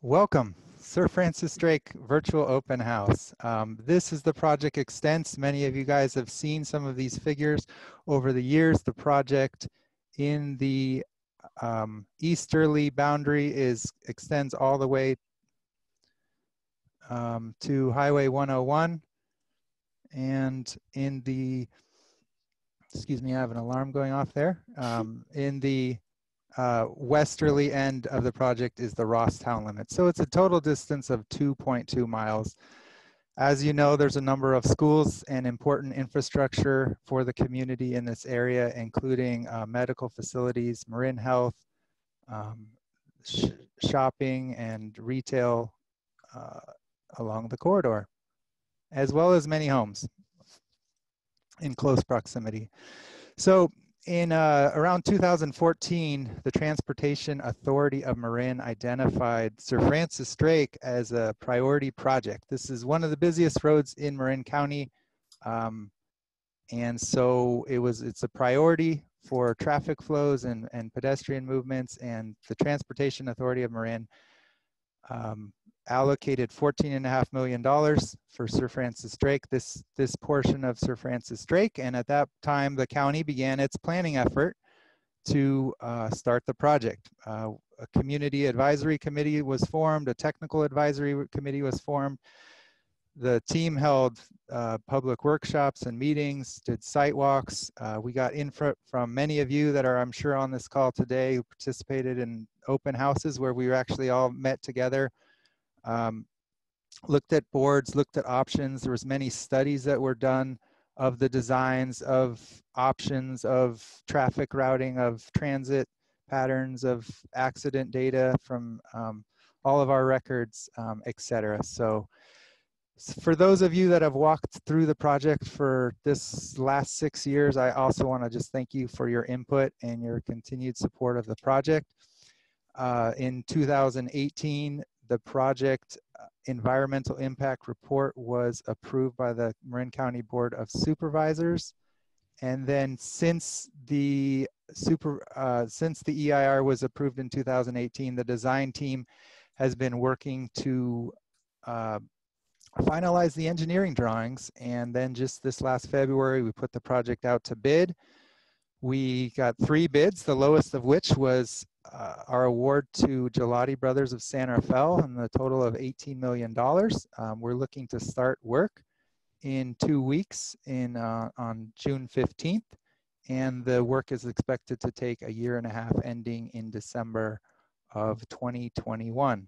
Welcome, Sir Francis Drake Virtual Open House. This is the project extents. Many of you guys have seen some of these figures over the years. The project in the easterly boundary extends all the way to Highway 101. And in the, excuse me, I have an alarm going off there. In the westerly end of the project is the Ross town limit. So it's a total distance of 2.2 miles. As you know, there's a number of schools and important infrastructure for the community in this area, including medical facilities, Marin Health, shopping and retail along the corridor, as well as many homes in close proximity. So in around 2014, the Transportation Authority of Marin identified Sir Francis Drake as a priority project. This is one of the busiest roads in Marin County. And so it's a priority for traffic flows and pedestrian movements, and the Transportation Authority of Marin allocated $14.5 million for Sir Francis Drake, this portion of Sir Francis Drake. And at that time, the county began its planning effort to start the project. A community advisory committee was formed, a technical advisory committee was formed. The team held public workshops and meetings, did site walks. We got input from many of you that are, I'm sure, on this call today who participated in open houses where we were actually all met together. Looked at boards, looked at options. There was many studies that were done of the designs, of options, of traffic routing, of transit patterns, of accident data from all of our records, etc. So for those of you that have walked through the project for this last 6 years, I also want to just thank you for your input and your continued support of the project. In 2018, the project environmental impact report was approved by the Marin County Board of Supervisors. And then since the EIR was approved in 2018, the design team has been working to finalize the engineering drawings. And then just this last February, we put the project out to bid. We got 3 bids, the lowest of which was our award to Gelati Brothers of San Rafael, and the total of $18 million. We're looking to start work in 2 weeks on June 15th, and the work is expected to take 1.5 years, ending in December of 2021.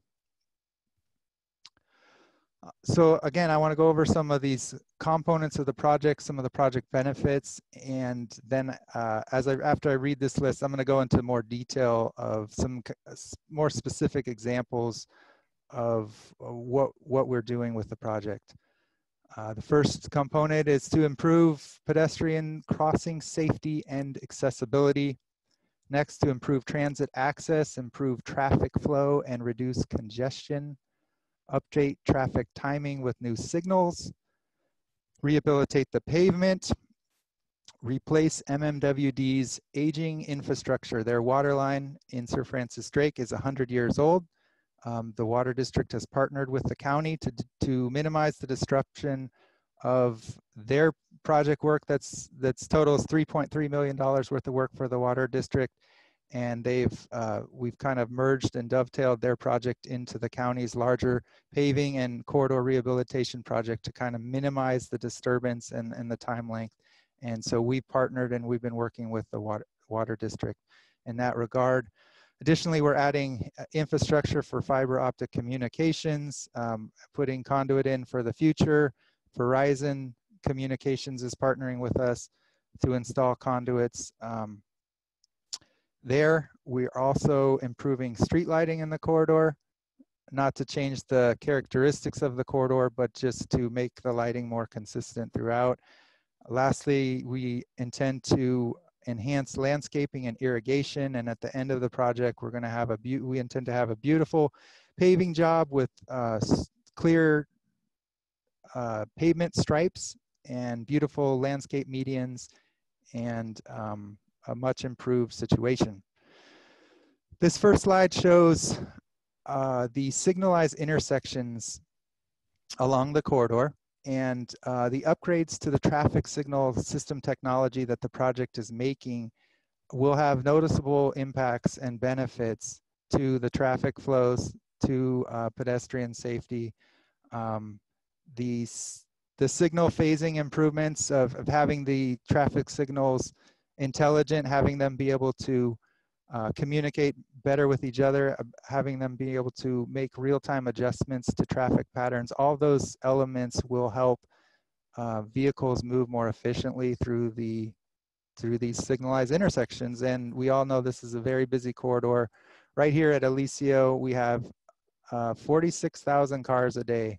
So again, I want to go over some of these components of the project, some of the project benefits, and then after I read this list, I'm going to go into more detail of some more specific examples of what we're doing with the project. The first component is to improve pedestrian crossing safety and accessibility. Next, to improve transit access, improve traffic flow, and reduce congestion. Update traffic timing with new signals, rehabilitate the pavement, replace MMWD's aging infrastructure. Their water line in Sir Francis Drake is 100 years old. The Water District has partnered with the county to minimize the disruption of their project work. That's totals $3.3 million worth of work for the Water District. And we've kind of merged and dovetailed their project into the county's larger paving and corridor rehabilitation project to kind of minimize the disturbance and the time length. And so we partnered and we've been working with the water district in that regard. Additionally, we're adding infrastructure for fiber optic communications, putting conduit in for the future. Verizon Communications is partnering with us to install conduits. There, we're also improving street lighting in the corridor, not to change the characteristics of the corridor, but just to make the lighting more consistent throughout. Lastly, we intend to enhance landscaping and irrigation, and at the end of the project, we're going to have we intend to have a beautiful paving job with clear pavement stripes and beautiful landscape medians and a much improved situation. This first slide shows the signalized intersections along the corridor and the upgrades to the traffic signal system technology that the project is making will have noticeable impacts and benefits to the traffic flows, to pedestrian safety. Um, the signal phasing improvements of having the traffic signals intelligent, having them be able to communicate better with each other, having them be able to make real-time adjustments to traffic patterns. All those elements will help vehicles move more efficiently through these signalized intersections. And we all know this is a very busy corridor. Right here at Alicio, we have 46,000 cars a day.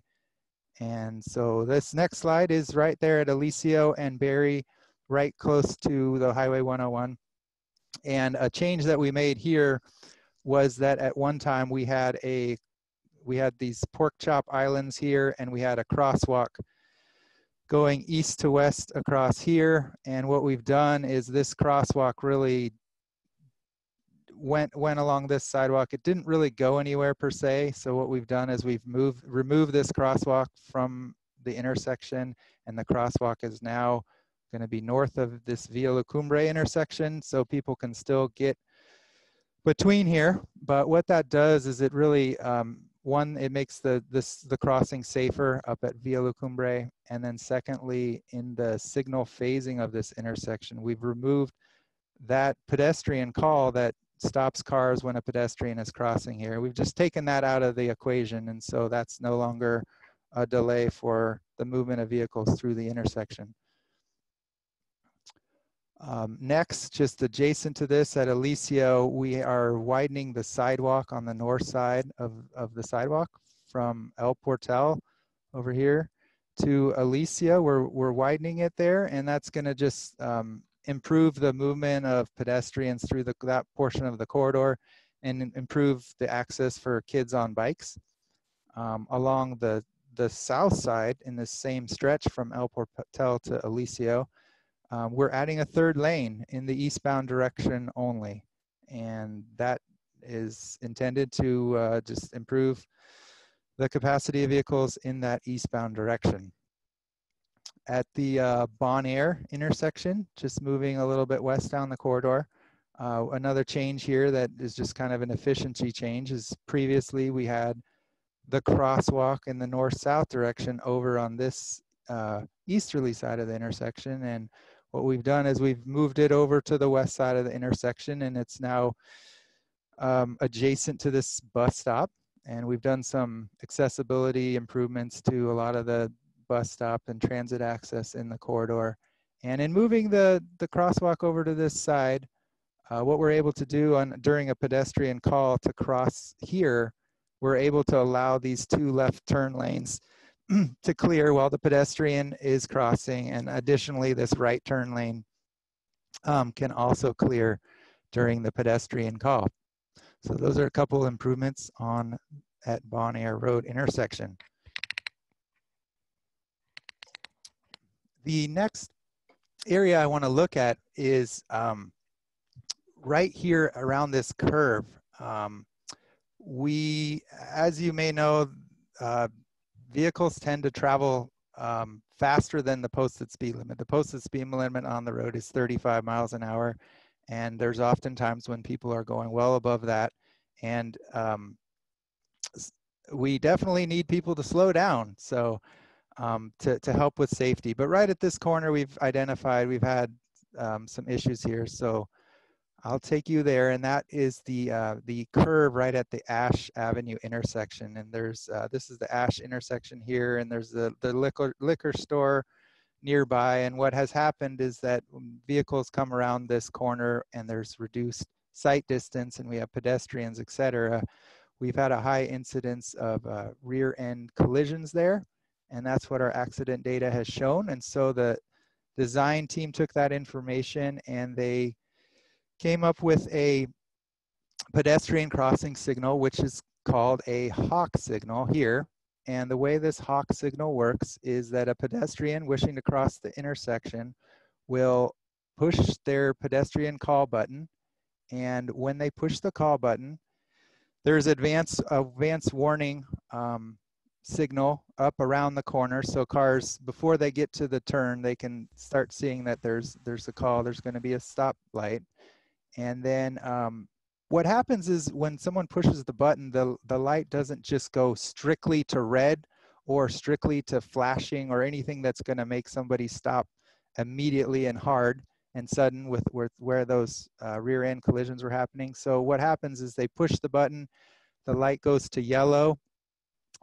And so this next slide is right there at Alicio and Barry, right close to the Highway 101. And a change that we made here was that at one time we had these pork chop islands here, and we had a crosswalk going east to west across here. And what we've done is this crosswalk really went along this sidewalk. It didn't really go anywhere per se. So what we've done is we've removed this crosswalk from the intersection, and the crosswalk is now going to be north of this Via La Cumbre intersection, so people can still get between here. But what that does is it really, one, it makes the crossing safer up at Via La Cumbre, and then secondly, in the signal phasing of this intersection, we've removed that pedestrian call that stops cars when a pedestrian is crossing here. We've just taken that out of the equation, and so that's no longer a delay for the movement of vehicles through the intersection. Next, just adjacent to this at Alicio, we are widening the sidewalk on the north side of the sidewalk from El Portal over here to Alicia. We're widening it there, and that's going to just improve the movement of pedestrians through that portion of the corridor and improve the access for kids on bikes. Along the south side in the same stretch from El Portal to Alicio, we're adding a third lane in the eastbound direction only. And that is intended to just improve the capacity of vehicles in that eastbound direction. At the Bon Air intersection, just moving a little bit west down the corridor, another change here that is just kind of an efficiency change is previously we had the crosswalk in the north-south direction over on this easterly side of the intersection. And what we've done is we've moved it over to the west side of the intersection, and it's now adjacent to this bus stop. And we've done some accessibility improvements to a lot of the bus stop and transit access in the corridor. And in moving the crosswalk over to this side, what we're able to do during a pedestrian call to cross here, we're able to allow these two left turn lanes to clear while the pedestrian is crossing. And additionally, this right turn lane can also clear during the pedestrian call. So those are a couple improvements at Bon Air Road intersection. The next area I want to look at is right here around this curve. As you may know, vehicles tend to travel faster than the posted speed limit. The posted speed limit on the road is 35 miles an hour, and there's often times when people are going well above that. And we definitely need people to slow down, so to help with safety. But right at this corner, we've had some issues here, so I'll take you there, and that is the curve right at the Ash Avenue intersection. And there's this is the Ash intersection here, and there's the liquor store nearby. And what has happened is that when vehicles come around this corner and there's reduced sight distance, and we have pedestrians, etc., we've had a high incidence of rear end collisions there, and that's what our accident data has shown. And so the design team took that information and they came up with a pedestrian crossing signal, which is called a hawk signal here. And the way this hawk signal works is that a pedestrian wishing to cross the intersection will push their pedestrian call button. And when they push the call button, There's advance warning signal up around the corner, so cars, before they get to the turn, they can start seeing that there's a call, there's going to be a stop light. And then what happens is when someone pushes the button, the light doesn't just go strictly to red or strictly to flashing or anything that's going to make somebody stop immediately and hard and sudden with where those rear end collisions were happening. So what happens is they push the button, the light goes to yellow,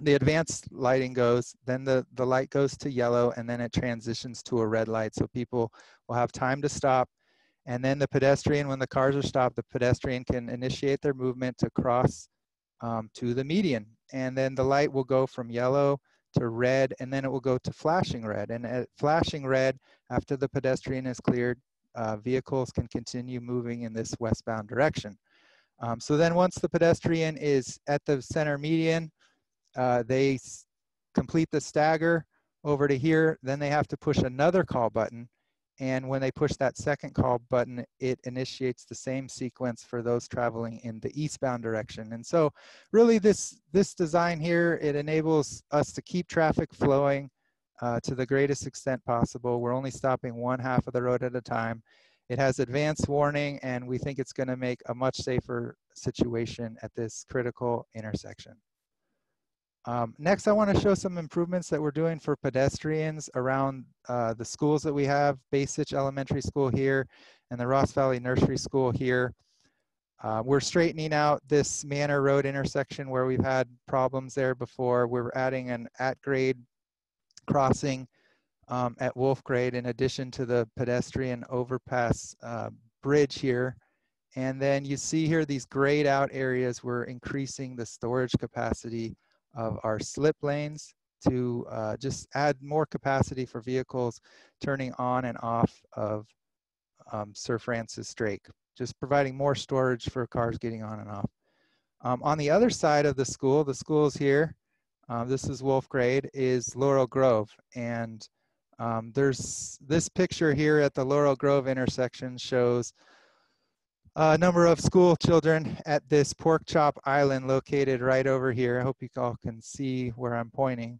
the advanced lighting goes, then the light goes to yellow, and then it transitions to a red light. So people will have time to stop. And then the pedestrian, when the cars are stopped, the pedestrian can initiate their movement to cross to the median. And then the light will go from yellow to red, and then it will go to flashing red. And at flashing red, after the pedestrian is cleared, vehicles can continue moving in this westbound direction. So then once the pedestrian is at the center median, they complete the stagger over to here, then they have to push another call button. And when they push that second call button, it initiates the same sequence for those traveling in the eastbound direction. And so really this design here, it enables us to keep traffic flowing to the greatest extent possible. We're only stopping one half of the road at a time. It has advanced warning, and we think it's going to make a much safer situation at this critical intersection. Next, I want to show some improvements that we're doing for pedestrians around the schools that we have, Bay Sitch Elementary School here and the Ross Valley Nursery School here. We're straightening out this Manor Road intersection where we've had problems there before. We're adding an at-grade crossing at Wolf Grade in addition to the pedestrian overpass bridge here. And then you see here these grayed out areas, we're increasing the storage capacity of our slip lanes to just add more capacity for vehicles turning on and off of Sir Francis Drake, just providing more storage for cars getting on and off. On the other side of the school is here. This is Wolf Grade, is Laurel Grove. And there's this picture here at the Laurel Grove intersection shows a number of school children at this pork chop island located right over here. I hope you all can see where I'm pointing.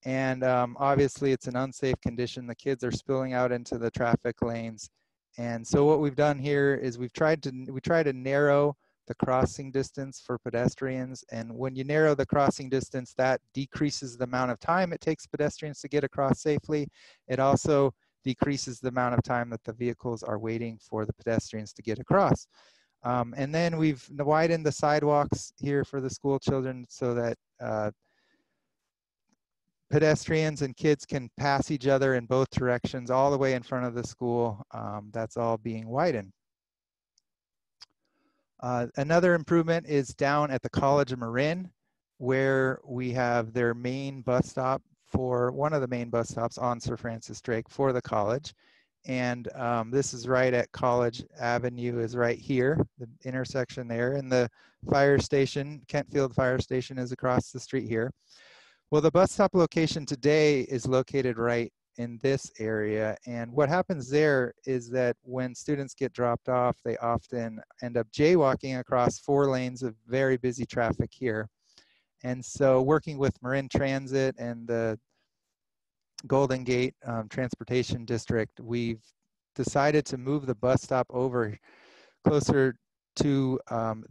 And obviously it's an unsafe condition. The kids are spilling out into the traffic lanes. And so what we've done here is we try to narrow the crossing distance for pedestrians. And when you narrow the crossing distance, that decreases the amount of time it takes pedestrians to get across safely. It also decreases the amount of time that the vehicles are waiting for the pedestrians to get across. And then we've widened the sidewalks here for the school children so that pedestrians and kids can pass each other in both directions all the way in front of the school. That's all being widened. Another improvement is down at the College of Marin, where we have their main bus stop for one of the main bus stops on Sir Francis Drake for the college. And this is right at College Avenue is right here, the intersection there. And the fire station, Kentfield Fire Station, is across the street here. Well, the bus stop location today is located right in this area. And what happens there is that when students get dropped off, they often end up jaywalking across 4 lanes of very busy traffic here. And so working with Marin Transit and the Golden Gate Transportation District, we've decided to move the bus stop over closer to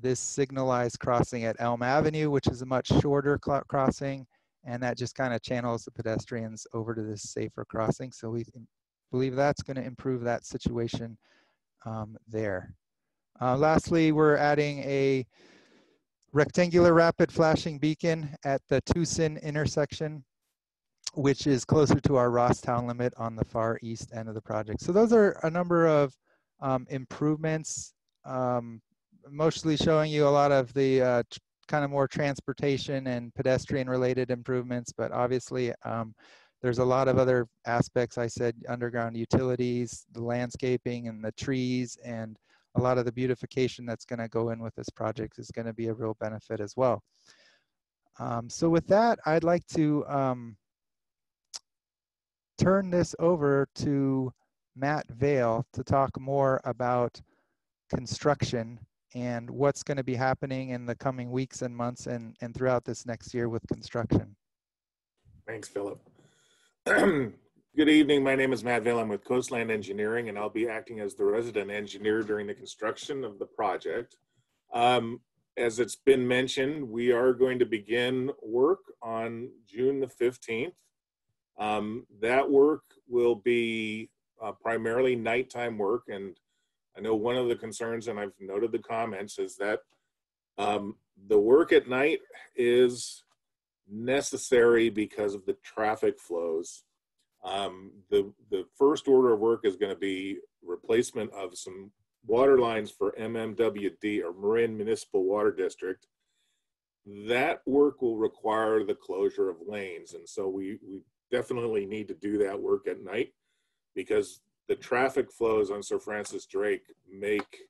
this signalized crossing at Elm Avenue, which is a much shorter crossing. And that just kind of channels the pedestrians over to this safer crossing. So we believe that's going to improve that situation there. Lastly, we're adding a rectangular rapid flashing beacon at the Tucson intersection, which is closer to our Rosstown limit on the far east end of the project. So those are a number of improvements, mostly showing you a lot of the kind of more transportation and pedestrian related improvements, but obviously there's a lot of other aspects. I said underground utilities, the landscaping and the trees, and a lot of the beautification that's going to go in with this project is going to be a real benefit as well. So with that, I'd like to turn this over to Matt Vale to talk more about construction and what's going to be happening in the coming weeks and months and throughout this next year with construction. Thanks, Philip. Good evening. My name is Matt Vail. I'm with Coastland Engineering, and I'll be acting as the resident engineer during the construction of the project. As it's been mentioned, we are going to begin work on June the 15th. That work will be primarily nighttime work, and I know one of the concerns, and I've noted the comments, is that the work at night is necessary because of the traffic flows. The first order of work is going to be replacement of some water lines for MMWD, or Marin Municipal Water District. That work will require the closure of lanes, and so we definitely need to do that work at night because the traffic flows on Sir Francis Drake make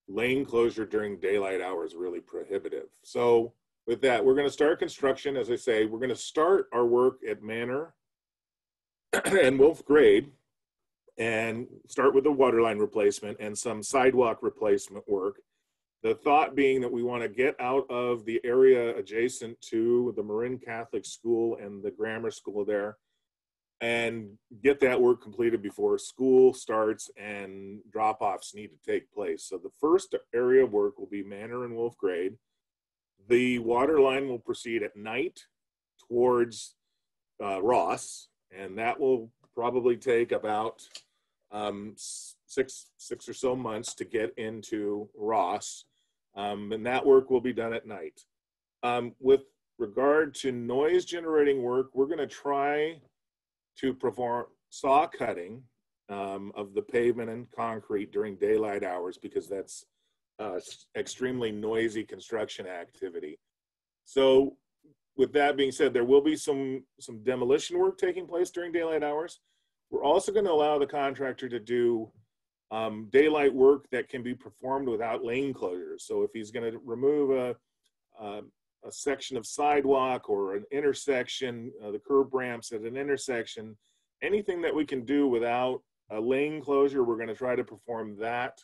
lane closure during daylight hours really prohibitive. So with that, we're going to start construction. As I say, we're going to start our work at Manor and Wolf Grade and start with the water line replacement and some sidewalk replacement work. The thought being that we want to get out of the area adjacent to the Marin Catholic School and the grammar school there and get that work completed before school starts and drop-offs need to take place. So the first area of work will be Manor and Wolf Grade. The water line will proceed at night towards Ross, and that will probably take about six or so months to get into Ross, and that work will be done at night. With regard to noise generating work, we're going to try to perform saw cutting of the pavement and concrete during daylight hours because that's extremely noisy construction activity. So with that being said, there will be some demolition work taking place during daylight hours. We're also going to allow the contractor to do daylight work that can be performed without lane closures. So if he's going to remove a section of sidewalk or an intersection, the curb ramps at an intersection, anything that we can do without a lane closure, we're going to try to perform that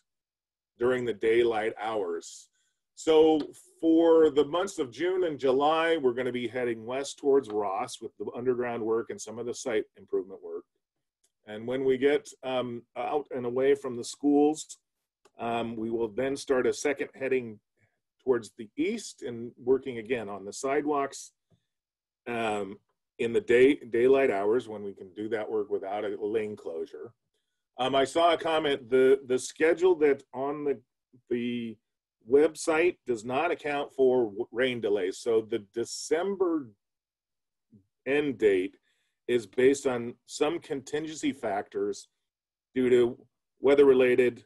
during the daylight hours. So for the months of June and July, we're going to be heading west towards Ross with the underground work and some of the site improvement work. And when we get out and away from the schools, we will then start a second heading towards the east and working again on the sidewalks in the daylight hours when we can do that work without a lane closure. I saw a comment, the schedule that on the website does not account for rain delays. So the December end date is based on some contingency factors due to weather-related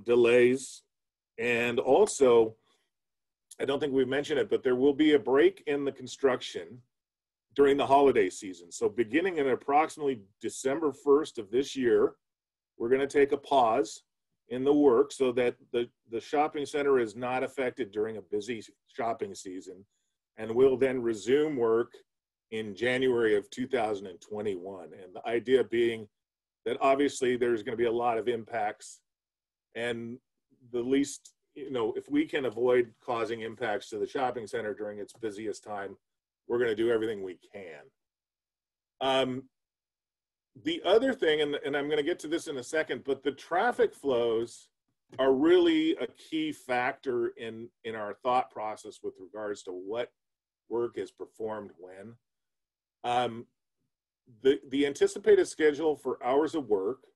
delays. And also, I don't think we've mentioned it, but there will be a break in the construction during the holiday season. So beginning in approximately December 1st of this year, we're going to take a pause in the work so that the shopping center is not affected during a busy shopping season. And we'll then resume work in January of 2021. And the idea being that obviously there's going to be a lot of impacts, and the least, if we can avoid causing impacts to the shopping center during its busiest time, we're going to do everything we can. The other thing, and I'm going to get to this in a second, but the traffic flows are really a key factor in our thought process with regards to what work is performed when. The anticipated schedule for hours of work,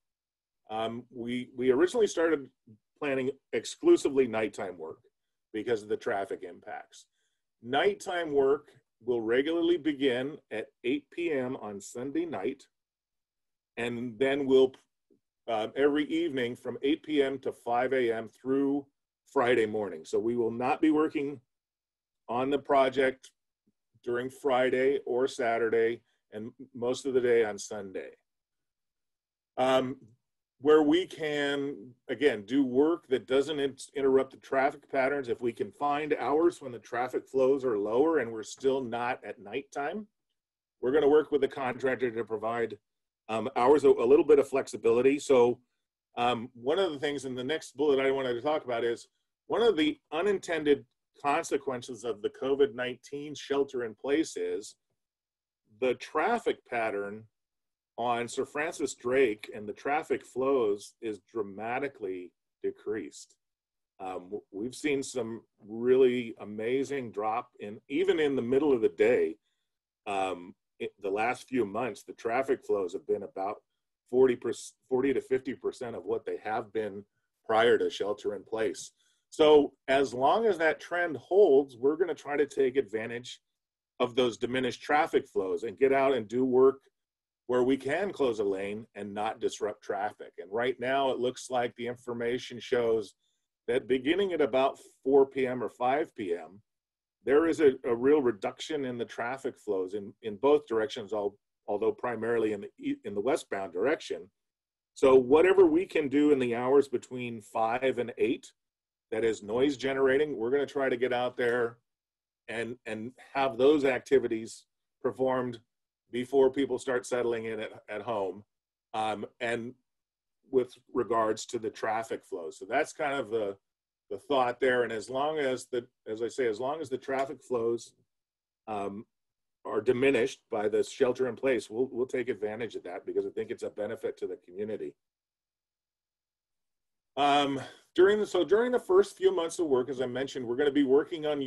we originally started planning exclusively nighttime work because of the traffic impacts. Nighttime work will regularly begin at 8 p.m. on Sunday night, and then we'll every evening from 8 p.m. to 5 a.m. through Friday morning. So we will not be working on the project during Friday or Saturday and most of the day on Sunday. Where we can, again, do work that doesn't interrupt the traffic patterns, if we can find hours when the traffic flows are lower and we're still not at nighttime, we're going to work with the contractor to provide hours, a little bit of flexibility. So one of the things in the next bullet I wanted to talk about is one of the unintended consequences of the COVID-19 shelter in place is the traffic pattern on Sir Francis Drake and the traffic flows is dramatically decreased. We've seen some really amazing drop in, even in the middle of the day. The last few months, the traffic flows have been about 40 to 50% of what they have been prior to shelter in place. So as long as that trend holds, we're going to try to take advantage of those diminished traffic flows and get out and do work where we can close a lane and not disrupt traffic. And right now it looks like the information shows that beginning at about 4 p.m. or 5 p.m., there is a real reduction in the traffic flows in both directions, although primarily in the westbound direction. So whatever we can do in the hours between 5 and 8 that is noise generating, we're going to try to get out there and have those activities performed before people start settling in at home, and with regards to the traffic flow. So that's kind of the thought there. And as long as as I say, as long as the traffic flows are diminished by the shelter in place, we'll take advantage of that because I think it's a benefit to the community. During the first few months of work, as I mentioned, we're going to be working on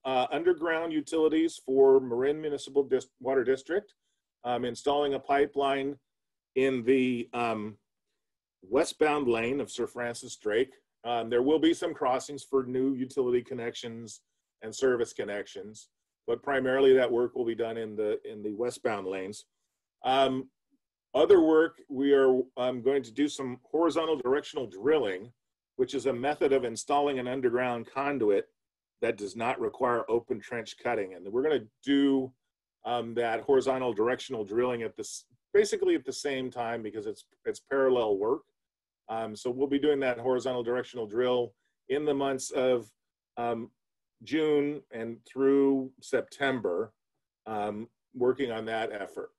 underground utilities for Marin Municipal Water District, installing a pipeline in the westbound lane of Sir Francis Drake. There will be some crossings for new utility connections and service connections, but primarily that work will be done in the westbound lanes. Other work, we are going to do some horizontal directional drilling, which is a method of installing an underground conduit that does not require open trench cutting. And we're going to do that horizontal directional drilling basically at the same time because it's parallel work. So we'll be doing that horizontal directional drill in the months of June and through September, working on that effort.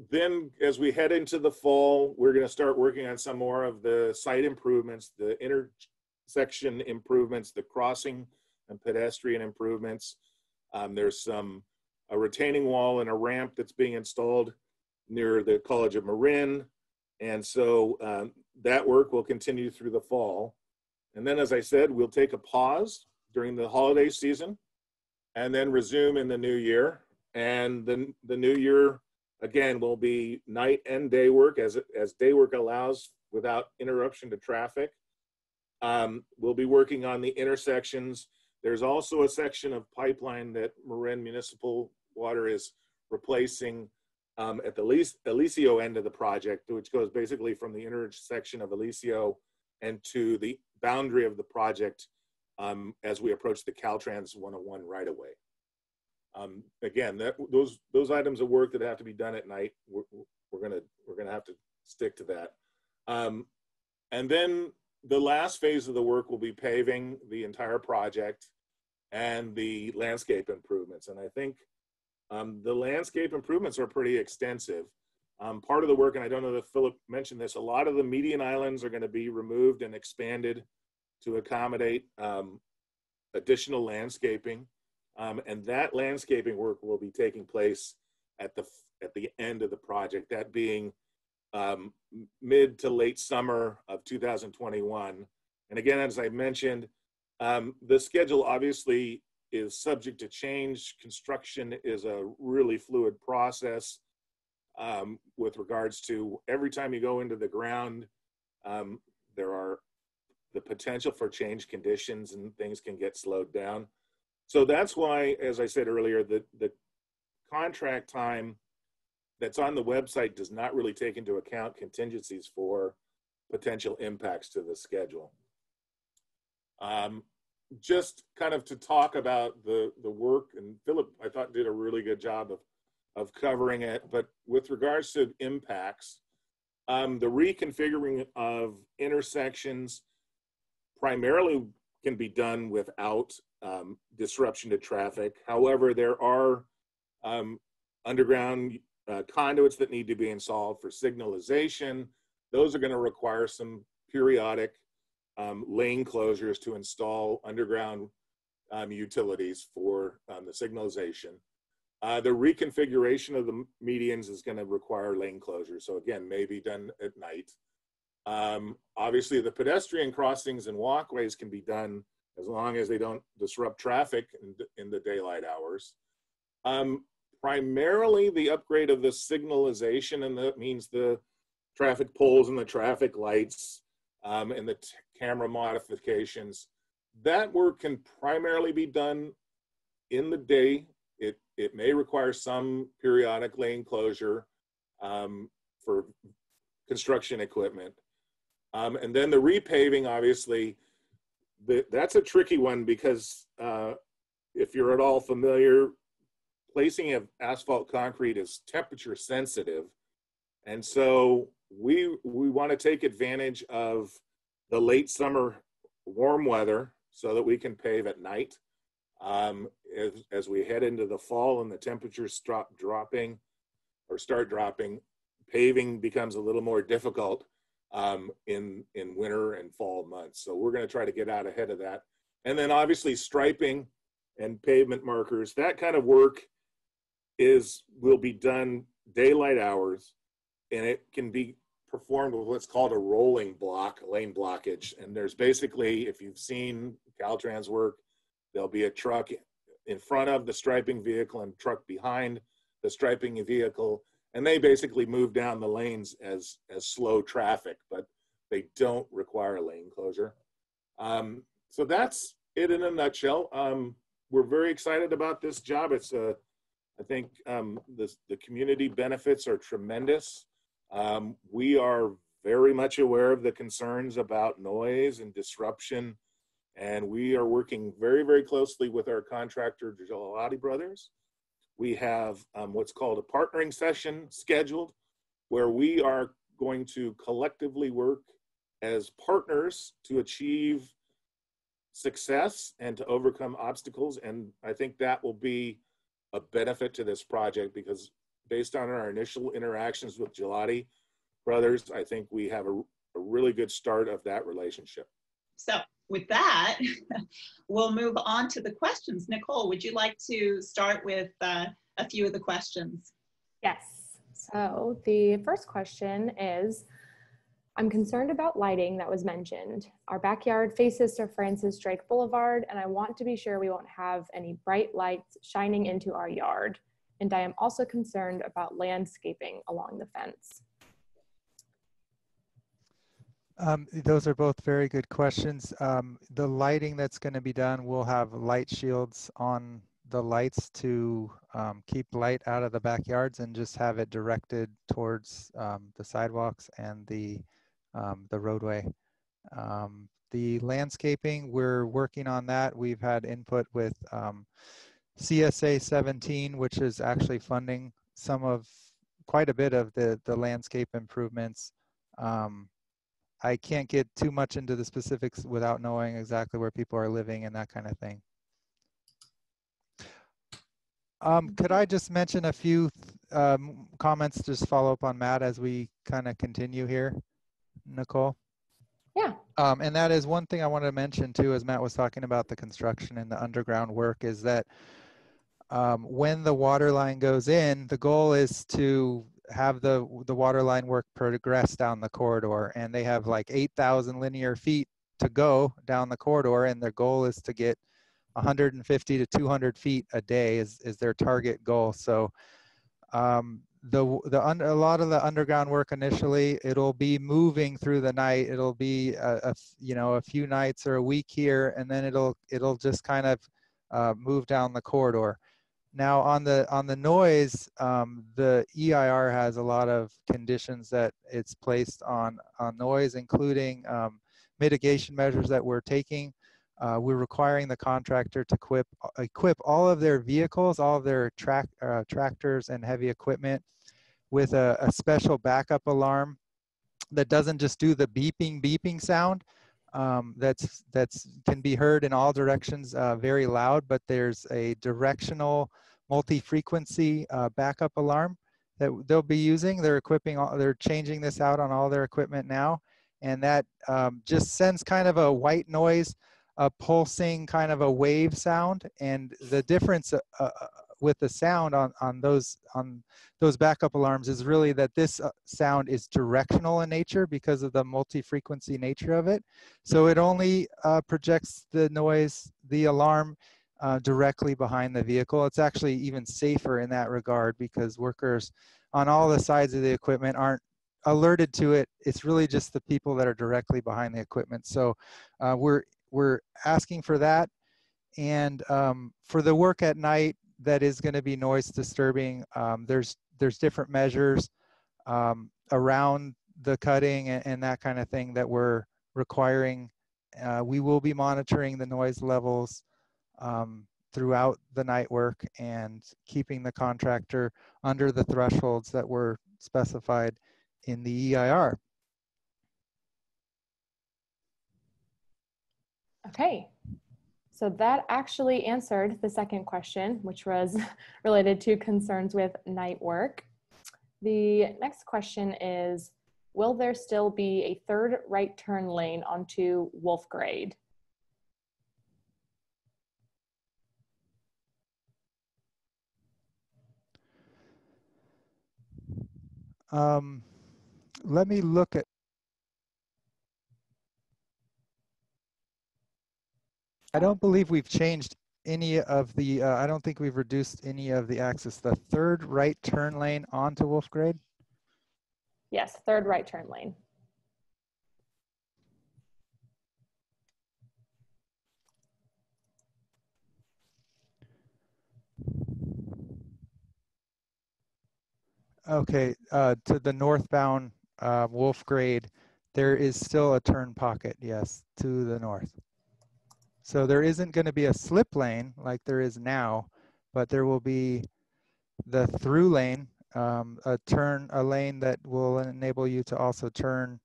Then as we head into the fall, we're going to start working on some more of the site improvements, the intersection improvements, the crossing and pedestrian improvements. There's a retaining wall and a ramp that's being installed near the College of Marin. And so that work will continue through the fall. And then, as I said, we'll take a pause during the holiday season and then resume in the new year. And then the new year, again, will be night and day work as day work allows without interruption to traffic. We'll be working on the intersections. There's also a section of pipeline that Marin Municipal Water is replacing at the Alicio end of the project, which goes basically from the intersection of Alicio and to the boundary of the project as we approach the Caltrans 101 right away. Again, those items of work that have to be done at night, we're gonna have to stick to that. And then the last phase of the work will be paving the entire project and the landscape improvements. And I think the landscape improvements are pretty extensive. Part of the work, and I don't know if Philip mentioned this, a lot of the median islands are going to be removed and expanded to accommodate additional landscaping. And that landscaping work will be taking place at the end of the project, that being mid to late summer of 2021. And again, as I mentioned, the schedule obviously is subject to change. Construction is a really fluid process with regards to every time you go into the ground, there are the potential for change conditions and things can get slowed down. So that's why, as I said earlier, the contract time that's on the website does not really take into account contingencies for potential impacts to the schedule. Just kind of to talk about the work, and Philip, I thought, did a really good job of covering it, but with regards to impacts, the reconfiguring of intersections primarily can be done without disruption to traffic. However, there are underground conduits that need to be installed for signalization. Those are going to require some periodic lane closures to install underground utilities for the signalization. The reconfiguration of the medians is going to require lane closures. So again, may be done at night. Obviously, the pedestrian crossings and walkways can be done as long as they don't disrupt traffic in the daylight hours. Primarily, the upgrade of the signalization, and that means the traffic poles and the traffic lights and the camera modifications. That work can primarily be done in the day. It may require some periodic lane closure for construction equipment. And then the repaving, obviously, that's a tricky one because if you're at all familiar, placing of asphalt concrete is temperature sensitive. And so we want to take advantage of the late summer warm weather so that we can pave at night. As we head into the fall and the temperatures start dropping, paving becomes a little more difficult in winter and fall months. So we're going to try to get out ahead of that. And then obviously striping and pavement markers, that kind of work will be done daylight hours, and it can be performed with what's called a rolling block, lane blockage. And there's basically, if you've seen Caltrans work, there'll be a truck in front of the striping vehicle and truck behind the striping vehicle, and they basically move down the lanes as slow traffic, but they don't require lane closure. So that's it in a nutshell. We're very excited about this job. I think the community benefits are tremendous. We are very much aware of the concerns about noise and disruption, and we are working very, very closely with our contractor, Gelati Brothers. We have what's called a partnering session scheduled, where we are going to collectively work as partners to achieve success and to overcome obstacles. And I think that will be a benefit to this project, because based on our initial interactions with Gelati Brothers, I think we have a really good start of that relationship. So with that, we'll move on to the questions. Nicole, would you like to start with a few of the questions? Yes. So the first question is, I'm concerned about lighting that was mentioned. Our backyard faces to Francis Drake Boulevard, and I want to be sure we won't have any bright lights shining into our yard. And I am also concerned about landscaping along the fence. Those are both very good questions. The lighting that's going to be done, we'll have light shields on the lights to keep light out of the backyards and just have it directed towards the sidewalks and the roadway. The landscaping, we're working on that. We've had input with CSA 17, which is actually funding quite a bit of the landscape improvements. I can't get too much into the specifics without knowing exactly where people are living and that kind of thing. Could I just mention a few comments, just follow up on Matt as we kind of continue here, Nicole? Yeah. And that is one thing I wanted to mention too, as Matt was talking about the construction and the underground work, is that when the water line goes in, the goal is to have the water line work progress down the corridor, and they have like 8,000 linear feet to go down the corridor, and their goal is to get 150 to 200 feet a day is their target goal. So a lot of the underground work initially, it'll be moving through the night. It'll be a few nights or a week here, and then it'll just kind of move down the corridor. Now on the noise, the EIR has a lot of conditions that it's placed on noise, including mitigation measures that we're taking. We're requiring the contractor to equip all of their vehicles, all of their tractors and heavy equipment with a special backup alarm that doesn't just do the beeping sound. That's can be heard in all directions, very loud, but there's a directional multi-frequency backup alarm that they'll be using. They're changing this out on all their equipment now, and that just sends kind of a white noise, a pulsing kind of a wave sound. And the difference with the sound on those backup alarms is really that this sound is directional in nature because of the multi-frequency nature of it. So it only projects the noise, the alarm, directly behind the vehicle. It's actually even safer in that regard because workers on all the sides of the equipment aren't alerted to it. It's really just the people that are directly behind the equipment. So we're asking for that. And for the work at night that is going to be noise disturbing, there's different measures around the cutting and that kind of thing that we're requiring. We will be monitoring the noise levels throughout the night work and keeping the contractor under the thresholds that were specified in the EIR. Okay, so that actually answered the second question, which was related to concerns with night work. The next question is, will there still be a third right turn lane onto Wolf Grade? Let me look at, I don't believe we've changed any of the, I don't think we've reduced any of the access. The third right turn lane onto Wolf Grade? Yes, third right turn lane. Okay, to the northbound Wolf Grade, there is still a turn pocket, yes, to the north. So there isn't going to be a slip lane like there is now, but there will be the through lane, a lane that will enable you to also turn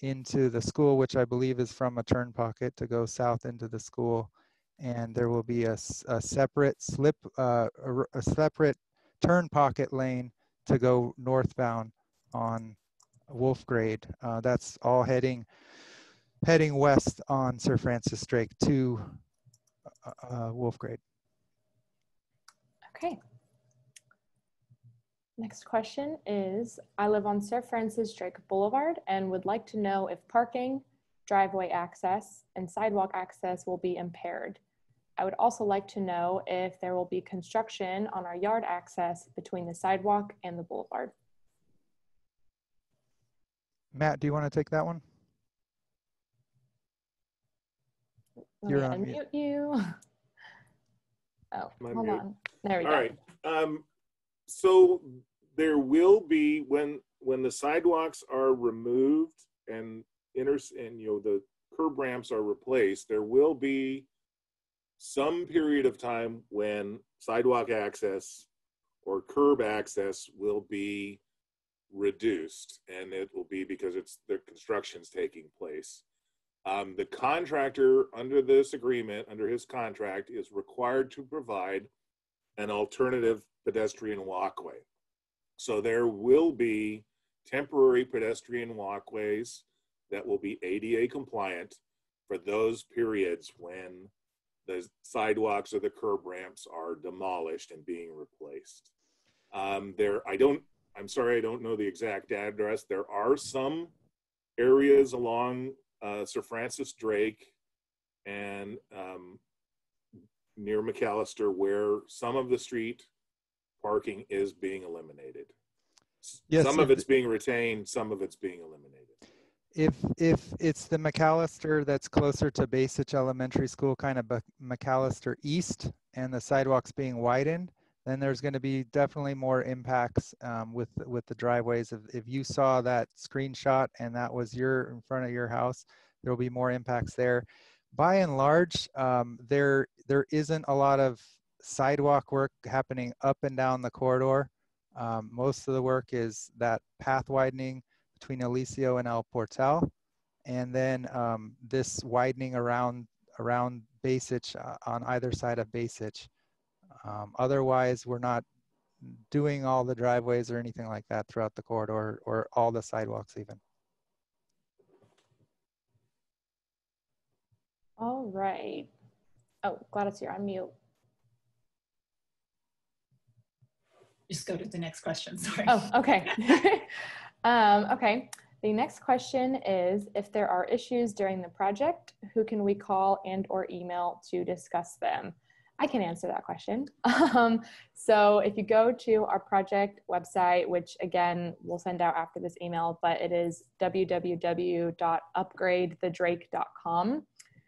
into the school, which I believe is from a turn pocket to go south into the school. And there will be a separate a separate turn pocket lane to go northbound on Wolf Grade. That's all heading west on Sir Francis Drake to Wolf Grade. Okay. Next question is, I live on Sir Francis Drake Boulevard and would like to know if parking, driveway access, and sidewalk access will be impaired. I would also like to know if there will be construction on our yard access between the sidewalk and the boulevard. Matt, do you want to take that one? Let me unmute you. Oh, hold on. There we go. All right. So there will be, when the sidewalks are removed and the curb ramps are replaced, there will be some period of time when sidewalk access or curb access will be reduced, and it will be because the construction's taking place. The contractor under this agreement, under his contract, is required to provide an alternative pedestrian walkway. So there will be temporary pedestrian walkways that will be ADA compliant for those periods when the sidewalks or the curb ramps are demolished and being replaced. I'm sorry, I don't know the exact address. There are some areas along Sir Francis Drake and near McAllister where some of the street parking is being eliminated. Yes, some of it's being retained, some of it's being eliminated. If it's the McAllister that's closer to Basich Elementary School, kind of McAllister East, and the sidewalks being widened, then there's going to be definitely more impacts with the driveways. If you saw that screenshot and that was in front of your house, there will be more impacts there. By and large, there isn't a lot of sidewalk work happening up and down the corridor. Most of the work is that path widening between Alicio and El Portal, and then this widening around Basich on either side of Basich. Otherwise, we're not doing all the driveways or anything like that throughout the corridor or all the sidewalks even. All right. Oh, Gladys, you're on mute. Just go to the next question, sorry. Oh, okay. Okay. The next question is, if there are issues during the project, who can we call and or email to discuss them? I can answer that question. So if you go to our project website, which again, we'll send out after this email, but it is www.upgradethedrake.com.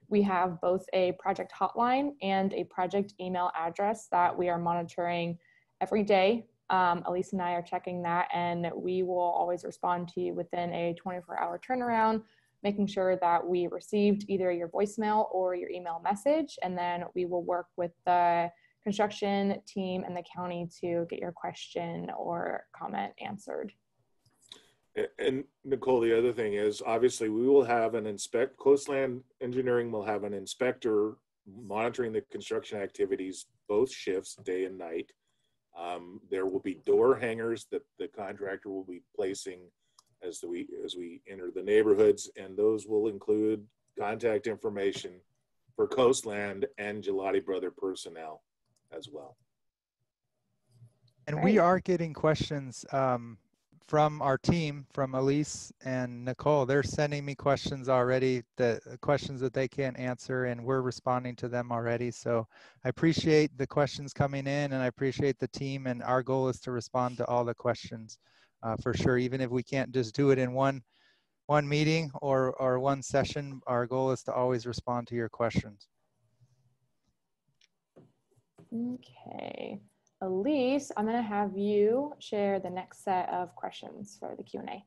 We have both a project hotline and a project email address that we are monitoring every day. Elise and I are checking that, and we will always respond to you within a 24-hour turnaround, making sure that we received either your voicemail or your email message, and then we will work with the construction team and the county to get your question or comment answered. And Nicole, the other thing is, obviously, we will have an Coastland Engineering will have an inspector monitoring the construction activities, both shifts, day and night. There will be door hangers that the contractor will be placing as we enter the neighborhoods, and those will include contact information for Coastland and Gelati Brother personnel as well. And we are getting questions from our team, from Elise and Nicole. They're sending me questions already, the questions that they can't answer, and we're responding to them already. So I appreciate the questions coming in, and I appreciate the team, and our goal is to respond to all the questions for sure. Even if we can't just do it in one meeting or one session, our goal is to always respond to your questions. Okay. Elise, I'm going to have you share the next set of questions for the Q&A.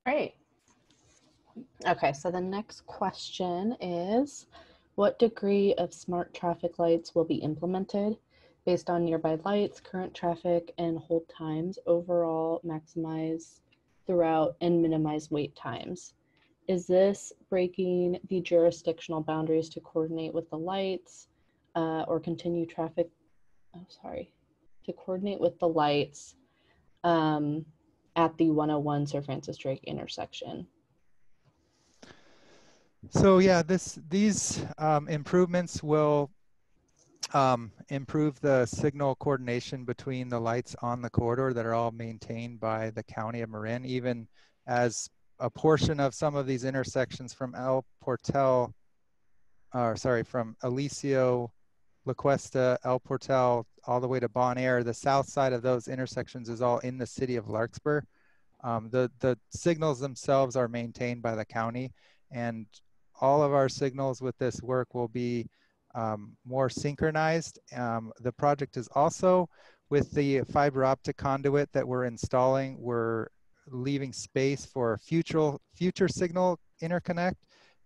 Great. Okay, so the next question is, what degree of smart traffic lights will be implemented based on nearby lights, current traffic, and hold times, overall maximize throughout and minimize wait times? Is this breaking the jurisdictional boundaries to coordinate with the lights or continue traffic? Oh, sorry. To coordinate with the lights at the 101 Sir Francis Drake intersection. So yeah, these improvements will improve the signal coordination between the lights on the corridor that are all maintained by the County of Marin, even as a portion of some of these intersections from from Alicio, La Cuesta, El Portal, all the way to Bon Air. The south side of those intersections is all in the city of Larkspur. The signals themselves are maintained by the county, and all of our signals with this work will be more synchronized. The project is also, with the fiber optic conduit that we're installing, we're leaving space for future signal interconnect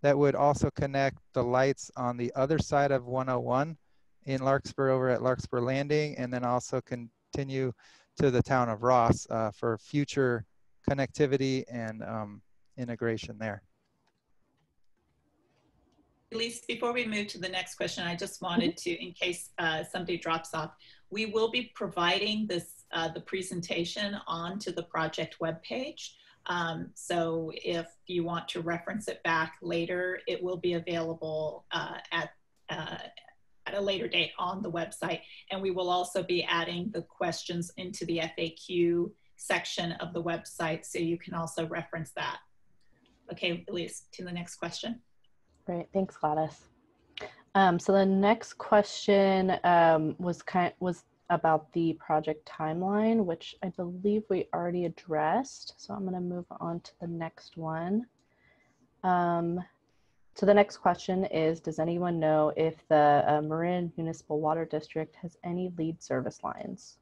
that would also connect the lights on the other side of 101 in Larkspur over at Larkspur Landing, and then also continue to the town of Ross for future connectivity and integration there. Elise, before we move to the next question, I just wanted to, in case somebody drops off, we will be providing this the presentation onto the project webpage. So if you want to reference it back later, it will be available at a later date on the website. And we will also be adding the questions into the FAQ section of the website, so you can also reference that. Okay, Elise, to the next question. Great, thanks, Gladys. So the next question was about the project timeline, which I believe we already addressed. So I'm going to move on to the next one. So the next question is, does anyone know if the Marin Municipal Water District has any lead service lines?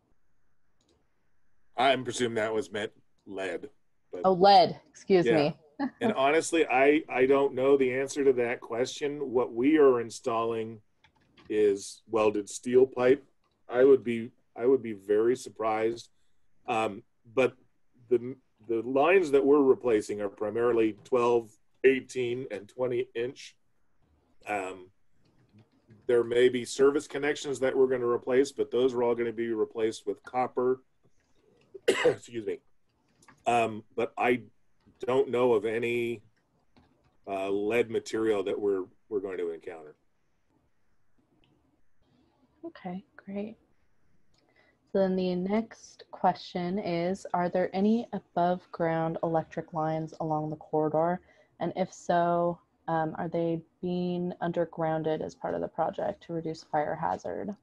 I'm presuming that was meant lead. But oh, lead, excuse me. And honestly, I don't know the answer to that question. What we are installing is welded steel pipe. I would be very surprised. But the lines that we're replacing are primarily 12, 18, and 20 inch. There may be service connections that we're going to replace, but those are all going to be replaced with copper. Excuse me. But I don't know of any lead material that we're going to encounter. Okay, great. So then the next question is, are there any above ground electric lines along the corridor? And if so, are they being undergrounded as part of the project to reduce fire hazard?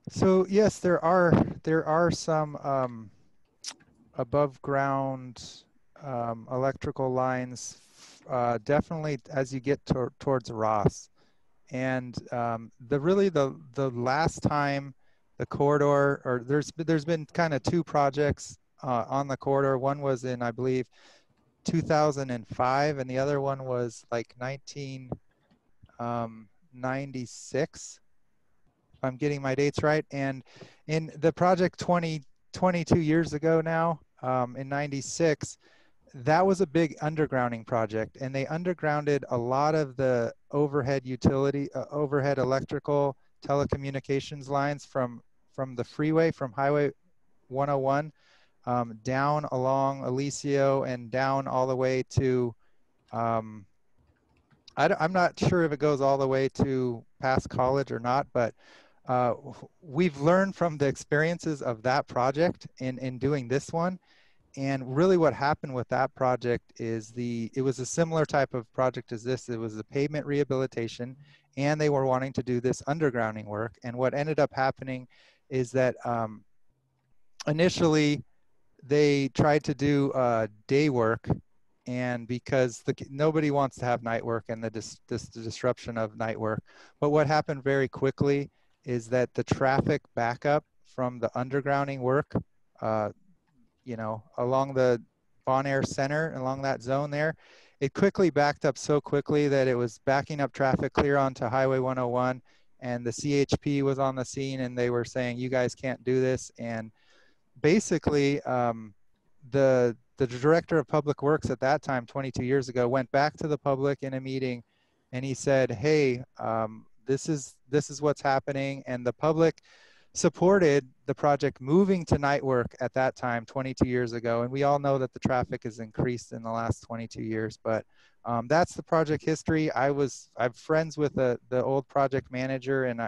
So yes, there are some above ground electrical lines, definitely as you get towards Ross. And the last time the corridor, or there's been kind of two projects on the corridor. One was in, I believe, 2005, and the other one was like 1996, if I'm getting my dates right. And in the project 22 years ago now, in 96, that was a big undergrounding project, and they undergrounded a lot of the overhead overhead electrical telecommunications lines from the freeway, from Highway 101, down along Alicio and down all the way to, I'm not sure if it goes all the way to past college or not, but we've learned from the experiences of that project in doing this one. And really what happened with that project is it was a similar type of project as this. It was a pavement rehabilitation, and they were wanting to do this undergrounding work. And what ended up happening is that initially they tried to do day work, and because nobody wants to have night work and the disruption of night work. But what happened very quickly is that the traffic backup from the undergrounding work, along the Bon Air Center, along that zone there, it quickly backed up so quickly that it was backing up traffic clear onto Highway 101. And the CHP was on the scene, and they were saying, you guys can't do this. And basically, the director of public works at that time, 22 years ago, went back to the public in a meeting, and he said, hey, this is what's happening. And the public supported the project moving to night work at that time, 22 years ago. And we all know that the traffic has increased in the last 22 years, but that's the project history. I'm friends with the old project manager, and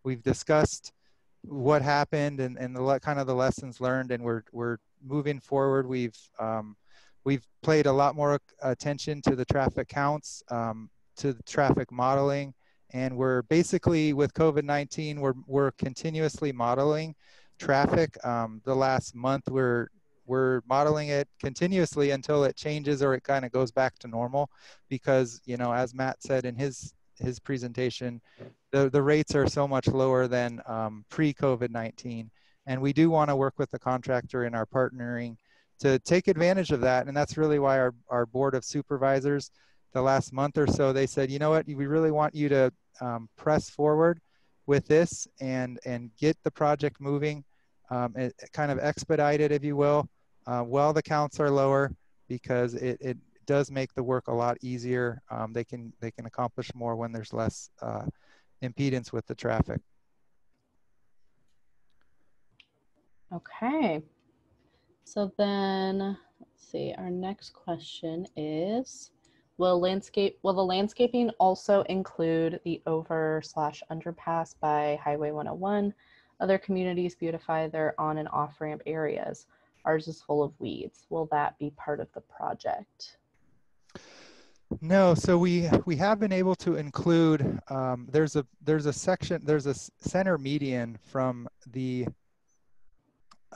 we've discussed what happened and the kind of the lessons learned, and we're moving forward. We've paid a lot more attention to the traffic counts, to the traffic modeling, and we're basically, with COVID-19, we're continuously modeling traffic. The last month we're modeling it continuously until it changes or it kind of goes back to normal, because as Matt said in his presentation, the rates are so much lower than pre-COVID-19. And we do want to work with the contractor in our partnering to take advantage of that. And that's really why our board of supervisors, the last month or so, they said, you know what, we really want you to press forward with this and get the project moving, kind of expedite it, if you will, while the counts are lower, because it does make the work a lot easier. They can accomplish more when there's less impedance with the traffic. Okay. So then, let's see, our next question is, will the landscaping also include the over/underpass by Highway 101? Other communities beautify their on and off ramp areas. Ours is full of weeds. Will that be part of the project? No, so we have been able to include, there's a section, there's a center median from the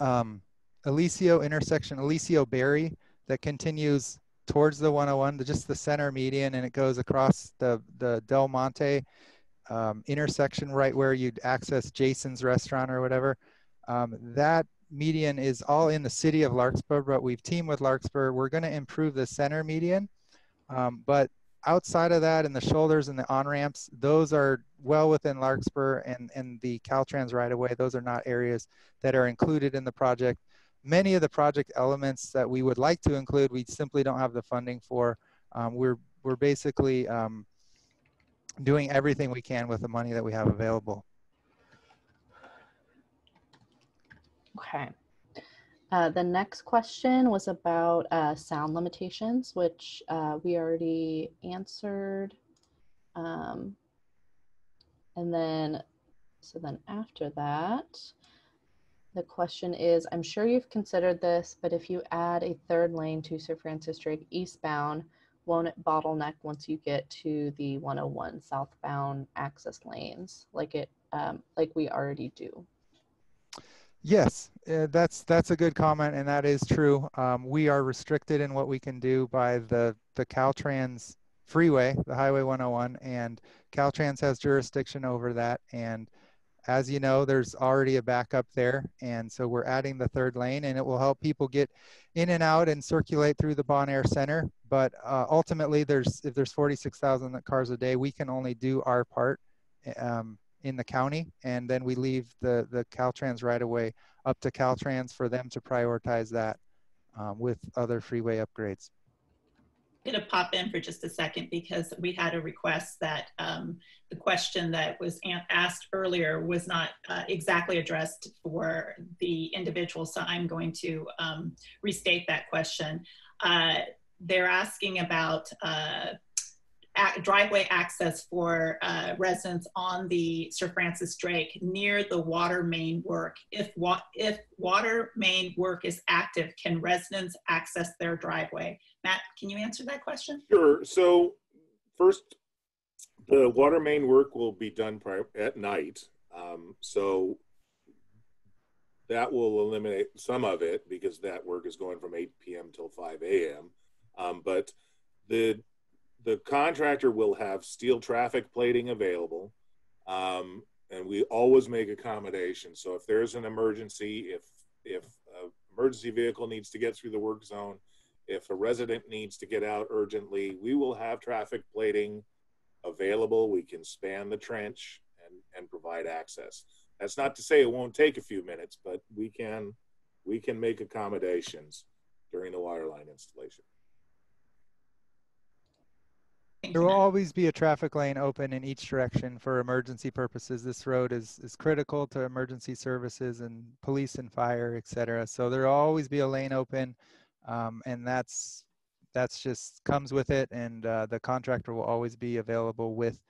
Alicio intersection, Alicio Berry, that continues towards the 101, just the center median, and it goes across the Del Monte intersection, right where you'd access Jason's restaurant or whatever. That median is all in the city of Larkspur, but we've teamed with Larkspur. We're going to improve the center median. But outside of that, and the shoulders and the on-ramps, those are well within Larkspur and the Caltrans right-of-way. Those are not areas that are included in the project. Many of the project elements that we would like to include, we simply don't have the funding for. We're basically doing everything we can with the money that we have available. Okay. The next question was about sound limitations, which we already answered. And then after that, the question is, I'm sure you've considered this, but if you add a third lane to Sir Francis Drake eastbound, won't it bottleneck once you get to the 101 southbound access lanes like we already do? Yes, that's a good comment, and that is true. We are restricted in what we can do by the Caltrans freeway, the Highway 101, and Caltrans has jurisdiction over that. And as you know, there's already a backup there, and so we're adding the third lane, and it will help people get in and out and circulate through the Bon Air Center. But ultimately, if there's 46,000 cars a day, we can only do our part in the county, and then we leave the Caltrans right away up to Caltrans for them to prioritize that with other freeway upgrades. I'm going to pop in for just a second because we had a request that the question that was asked earlier was not exactly addressed for the individual. So I'm going to restate that question. They're asking about driveway access for residents on the Sir Francis Drake near the water main work. If water main work is active, can residents access their driveway? Matt, can you answer that question? Sure. So first, the water main work will be done at night. So that will eliminate some of it because that work is going from 8 p.m. till 5 a.m. But the contractor will have steel traffic plating available, and we always make accommodations. So if there's an emergency, if an emergency vehicle needs to get through the work zone, if a resident needs to get out urgently, we will have traffic plating available. We can span the trench and provide access. That's not to say it won't take a few minutes, but we can make accommodations during the water line installation. There will always be a traffic lane open in each direction for emergency purposes. This road is critical to emergency services and police and fire, et cetera. So there will always be a lane open, and that's just comes with it. And the contractor will always be available with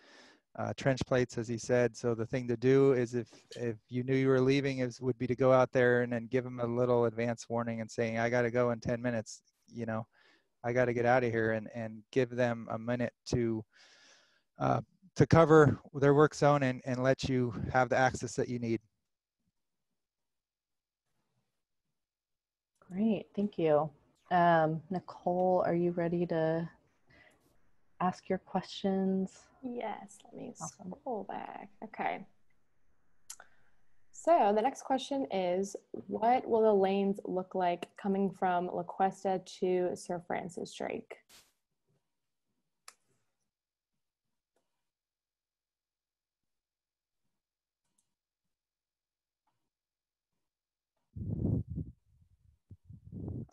trench plates, as he said. So the thing to do is if you knew you were leaving, would be to go out there and then give them a little advance warning and saying, I got to go in 10 minutes, you know. I got to get out of here, and give them a minute to cover their work zone and let you have the access that you need. Great, thank you. Nicole, are you ready to ask your questions? Yes, let me scroll back. Okay. So the next question is, what will the lanes look like coming from La Cuesta to Sir Francis Drake?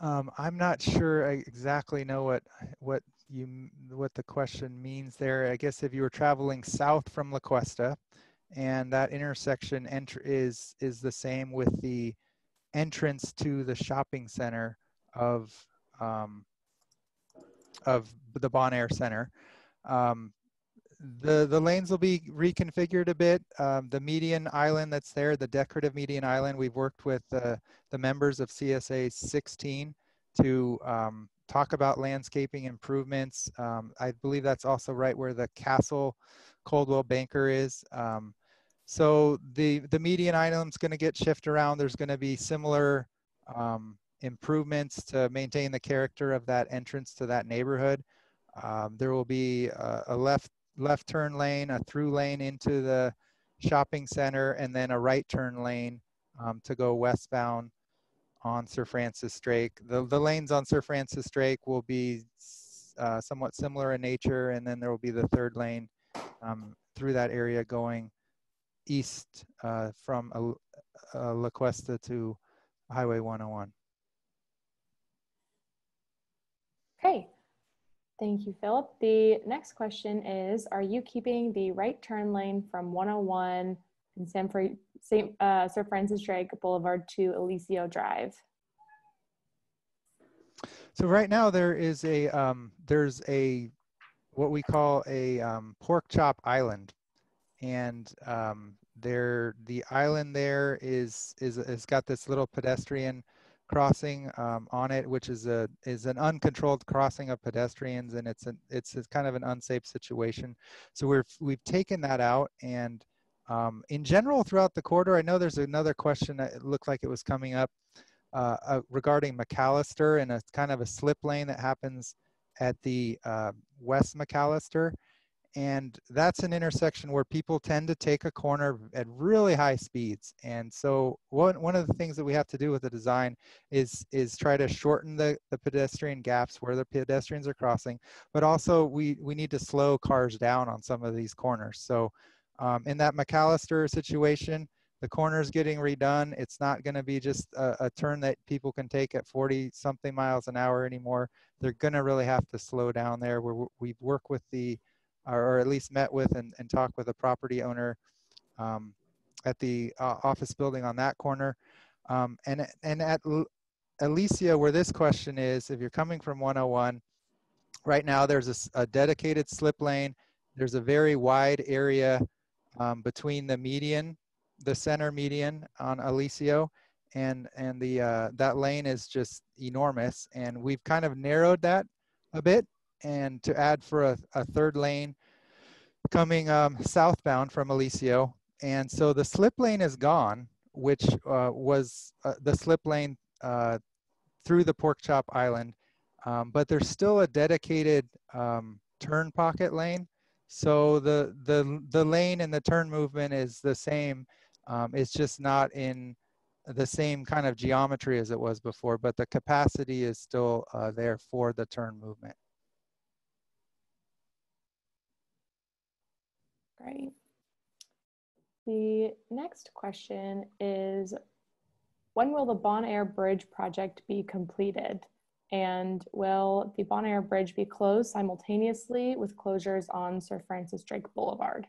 I'm not sure I exactly know what the question means there. I guess if you were traveling south from La Cuesta, and that intersection is the same with the entrance to the shopping center of the Bon Air Center. The lanes will be reconfigured a bit. The median island that's there, the decorative median island, we've worked with the members of CSA 16 to talk about landscaping improvements. I believe that's also right where the Castle Coldwell Banker is. So the median island's going to get shifted around. There's going to be similar improvements to maintain the character of that entrance to that neighborhood. There will be a left turn lane, a through lane into the shopping center, and then a right turn lane to go westbound on Sir Francis Drake. The lanes on Sir Francis Drake will be somewhat similar in nature, and then there will be the third lane through that area going east from La Cuesta to Highway 101. Okay. Thank you, Philip. The next question is, are you keeping the right turn lane from 101 and Sir Francis Drake Boulevard to Eliseo Drive? So right now there is there's a what we call a pork chop island, and the island there is got this little pedestrian crossing on it, which is an uncontrolled crossing of pedestrians, and it's a kind of an unsafe situation. So we've taken that out, and in general throughout the corridor, I know there's another question that it looked like it was coming up regarding McAllister and a kind of a slip lane that happens at the West McAllister. And that's an intersection where people tend to take a corner at really high speeds. And so one of the things that we have to do with the design is try to shorten the pedestrian gaps where the pedestrians are crossing, but also we need to slow cars down on some of these corners. So in that McAllister situation, the corner is getting redone. It's not going to be just a turn that people can take at 40 something miles an hour anymore. They're going to really have to slow down there. We've worked with or at least met with and talked with a property owner at the office building on that corner. And at Alicia, where this question is, if you're coming from 101, right now there's a dedicated slip lane. There's a very wide area between the center median on Alicio, and that lane is just enormous. And we've kind of narrowed that a bit, and to add for a third lane coming southbound from Alicio. And so the slip lane is gone, which was the slip lane through the pork chop island, but there's still a dedicated turn pocket lane. So the lane and the turn movement is the same. It's just not in the same kind of geometry as it was before, but the capacity is still there for the turn movement. Great. The next question is, when will the Bon Air Bridge project be completed? And will the Bon Air Bridge be closed simultaneously with closures on Sir Francis Drake Boulevard?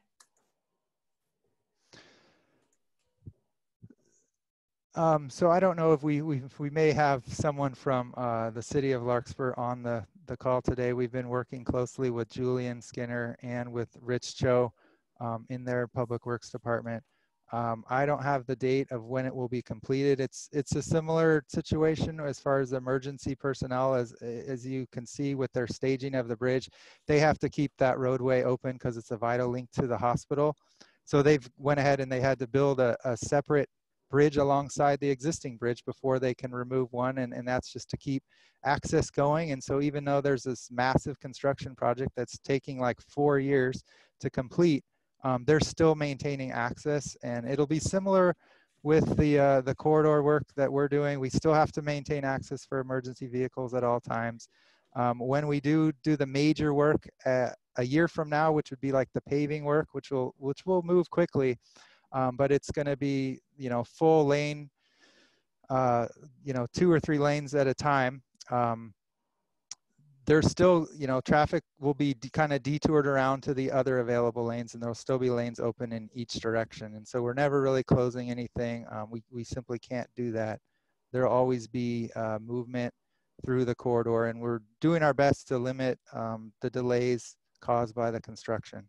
So I don't know if we may have someone from the city of Larkspur on the call today. We've been working closely with Julian Skinner and with Rich Cho in their public works department. I don't have the date of when it will be completed. It's a similar situation as far as emergency personnel, as you can see with their staging of the bridge. They have to keep that roadway open because it's a vital link to the hospital. So they've went ahead and they had to build a separate bridge alongside the existing bridge before they can remove one, and that's just to keep access going. And so even though there's this massive construction project that's taking like 4 years to complete, they're still maintaining access. And it'll be similar with the corridor work that we're doing. We still have to maintain access for emergency vehicles at all times. When we do the major work a year from now, which would be like the paving work, which will move quickly, but it's going to be, full lane, 2 or 3 lanes at a time. There's still, traffic will be kind of detoured around to the other available lanes, and there'll still be lanes open in each direction. And so we're never really closing anything. We simply can't do that. There'll always be movement through the corridor, and we're doing our best to limit the delays caused by the construction.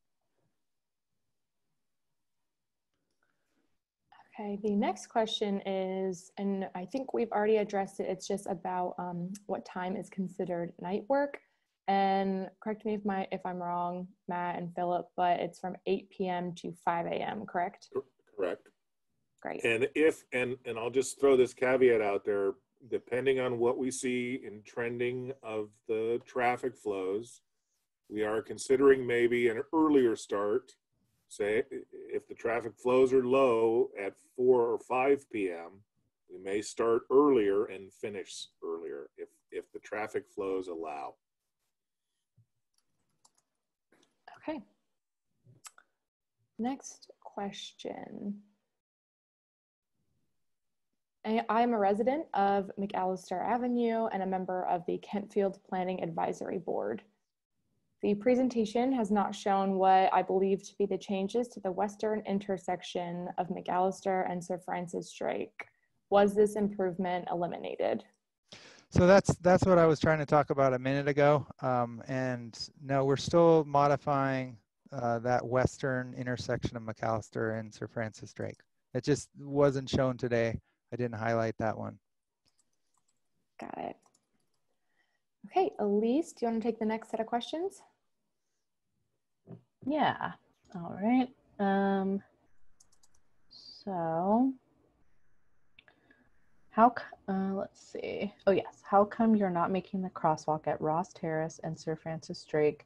Okay, the next question is, and I think we've already addressed it, it's just about what time is considered night work. And correct me if I'm wrong, Matt and Philip, but it's from 8 p.m. to 5 a.m., correct? Correct. Great. And and I'll just throw this caveat out there, depending on what we see in trending of the traffic flows, we are considering maybe an earlier start. Say if the traffic flows are low at 4 or 5 p.m., we may start earlier and finish earlier if the traffic flows allow. Okay. Next question. I am a resident of McAllister Avenue and a member of the Kentfield Planning Advisory Board. The presentation has not shown what I believe to be the changes to the western intersection of McAllister and Sir Francis Drake. Was this improvement eliminated? So that's what I was trying to talk about a minute ago. And no, we're still modifying that western intersection of McAllister and Sir Francis Drake. It just wasn't shown today. I didn't highlight that one. Got it. Okay, Elise, do you want to take the next set of questions? Yeah. All right. So let's see. Oh yes. How come you're not making the crosswalk at Ross Terrace and Sir Francis Drake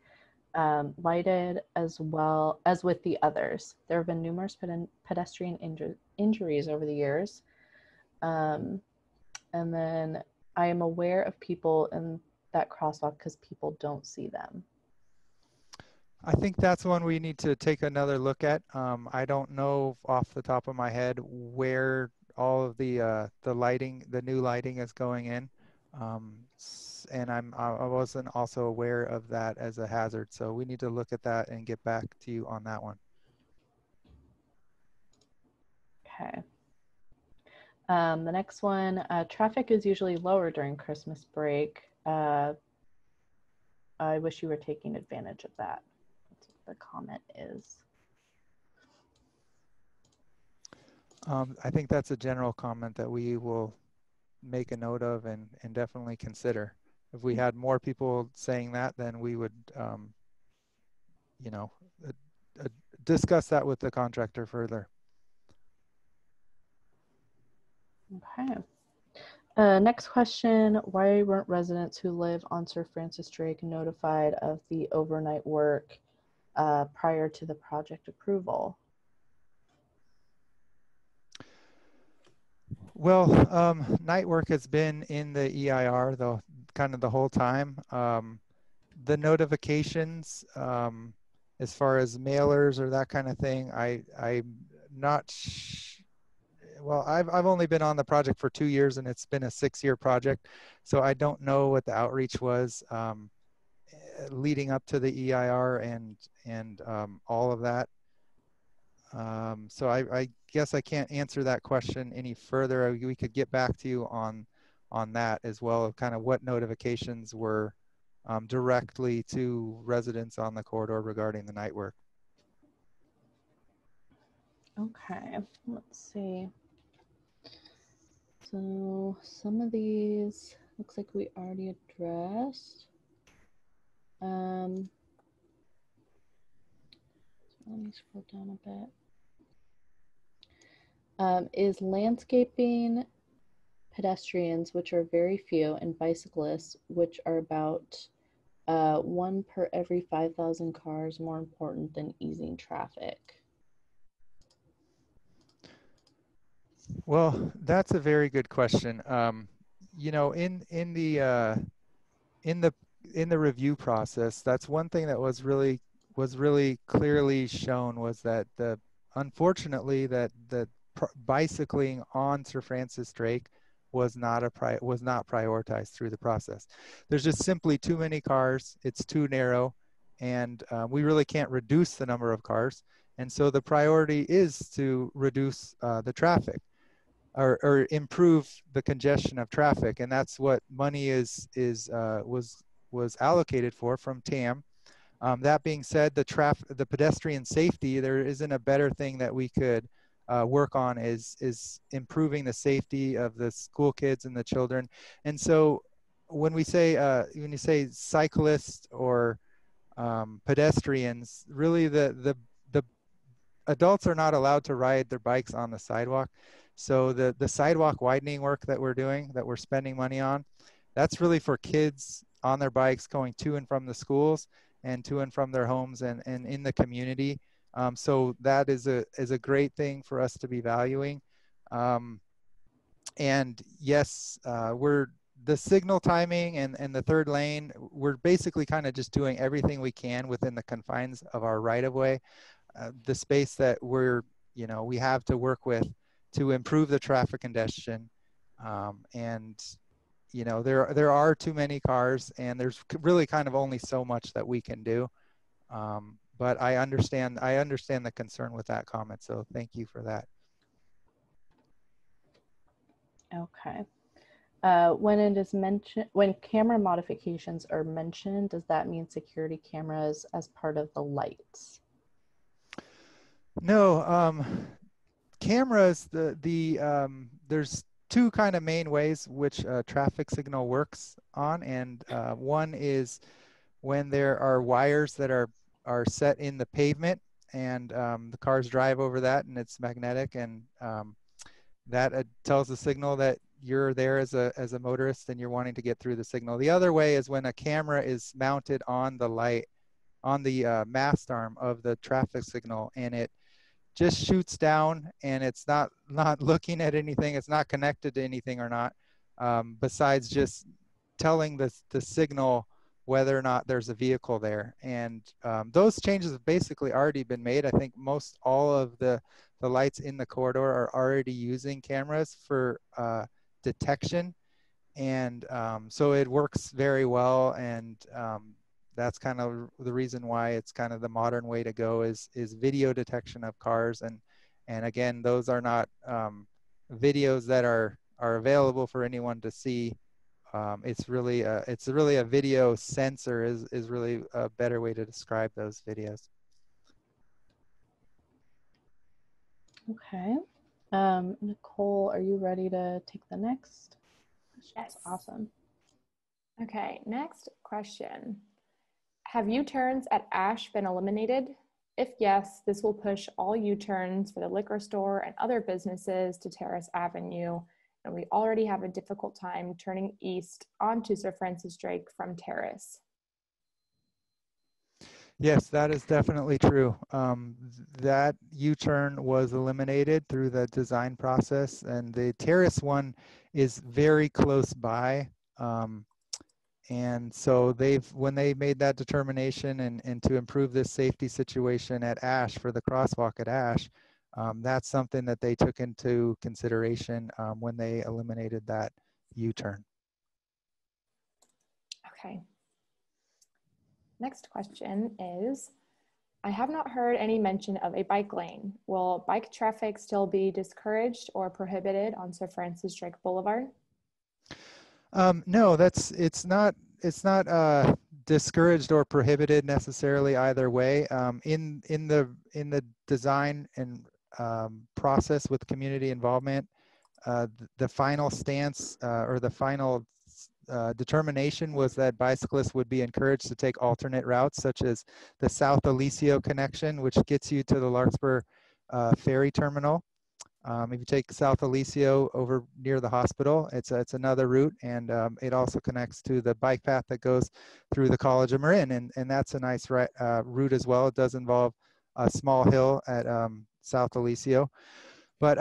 lighted as well as with the others? There have been numerous pedestrian injuries over the years. And then I am aware of people in that crosswalk because people don't see them. I think that's one we need to take another look at. I don't know off the top of my head where all of the lighting, the new lighting is going in. And I wasn't also aware of that as a hazard. So we need to look at that and get back to you on that one. Okay. The next one, traffic is usually lower during Christmas break. I wish you were taking advantage of that. That's what the comment is. I think that's a general comment that we will make a note of and definitely consider. If we had more people saying that, then we would, you know, discuss that with the contractor further. Okay. Next question, why weren't residents who live on Sir Francis Drake notified of the overnight work prior to the project approval? Well, night work has been in the EIR though, kind of the whole time. The notifications, as far as mailers or that kind of thing, I'm not. Well, I've only been on the project for 2 years, and it's been a 6-year project, so I don't know what the outreach was leading up to the EIR and all of that. So I guess I can't answer that question any further. We could get back to you on that as well, of kind of what notifications were directly to residents on the corridor regarding the night work. Okay, let's see. So some of these looks like we already addressed. So let me scroll down a bit. Is landscaping, pedestrians, which are very few, and bicyclists, which are about 1 per every 5,000 cars, more important than easing traffic? Well, that's a very good question. You know, in the review process, that's one thing that was really clearly shown, was that unfortunately that bicycling on Sir Francis Drake was not prioritized through the process. There's just simply too many cars. It's too narrow, and we really can't reduce the number of cars. And so the priority is to reduce the traffic, or improve the congestion of traffic, and that's what money was allocated for from TAM. That being said, the pedestrian safety, there isn't a better thing that we could work on is improving the safety of the school kids and the children. And so when you say cyclists or pedestrians, really the adults are not allowed to ride their bikes on the sidewalk. So the sidewalk widening work that we're doing, that we're spending money on, that's really for kids on their bikes going to and from the schools and to and from their homes and in the community. So that is a great thing for us to be valuing. And yes, the signal timing and the third lane, we're basically kind of just doing everything we can within the confines of our right of way. The space that we have to work with to improve the traffic congestion. And there are too many cars, and there's really kind of only so much that we can do. But I understand the concern with that comment, so thank you for that. Okay. When it is mentioned, when camera modifications are mentioned, does that mean security cameras as part of the lights? No, cameras, there's two kind of main ways which a traffic signal works on, and one is when there are wires that are set in the pavement, and the cars drive over that, and it's magnetic, and that tells the signal that you're there as a motorist and you're wanting to get through the signal. The other way is when a camera is mounted on the light, on the mast arm of the traffic signal, and it just shoots down, and it's not looking at anything, it's not connected to anything or not, besides just telling the signal whether or not there's a vehicle there. And those changes have basically already been made. I think most all of the lights in the corridor are already using cameras for detection, and so it works very well, and that's kind of the reason why it's kind of the modern way to go is video detection of cars. And again, those are not videos that are available for anyone to see. It's really a video sensor is really a better way to describe those videos. Okay. Nicole, are you ready to take the next question? Yes. Awesome. Okay, next question. Have U-turns at Ash been eliminated? If yes, this will push all U-turns for the liquor store and other businesses to Terrace Avenue, and we already have a difficult time turning east onto Sir Francis Drake from Terrace. Yes, that is definitely true. That U-turn was eliminated through the design process, and the Terrace one is very close by. And so when they made that determination and to improve this safety situation at Ash for the crosswalk at Ash, that's something that they took into consideration when they eliminated that U-turn. Okay. Next question is, I have not heard any mention of a bike lane. Will bike traffic still be discouraged or prohibited on Sir Francis Drake Boulevard? No, it's not discouraged or prohibited necessarily either way. In the design and process with community involvement, the final stance or the final determination was that bicyclists would be encouraged to take alternate routes, such as the South Alicio connection, which gets you to the Larkspur ferry terminal. If you take South Alicio over near the hospital, it's another route, and it also connects to the bike path that goes through the College of Marin, and that's a nice route as well. It does involve a small hill at South Alicio, but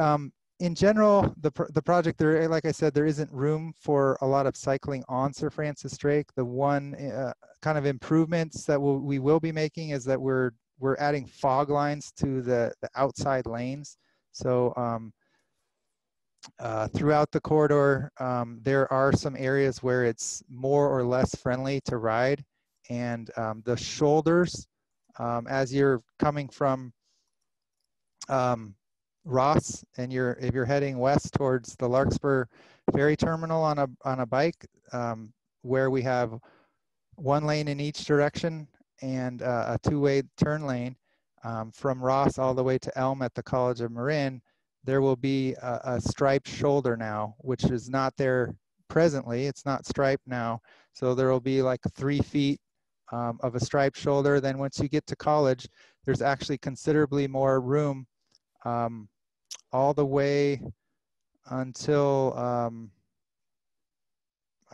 in general, the project there, like I said, there isn't room for a lot of cycling on Sir Francis Drake. The one kind of improvements that we will be making is that we're adding fog lines to the outside lanes. So throughout the corridor, there are some areas where it's more or less friendly to ride, and the shoulders, as you're coming from Ross, and if you're heading west towards the Larkspur ferry terminal on a bike, where we have one lane in each direction and a two-way turn lane, from Ross all the way to Elm at the College of Marin, there will be a striped shoulder now, which is not there presently. It's not striped now. So there will be like 3 feet of a striped shoulder. Then once you get to College, there's actually considerably more room all the way until,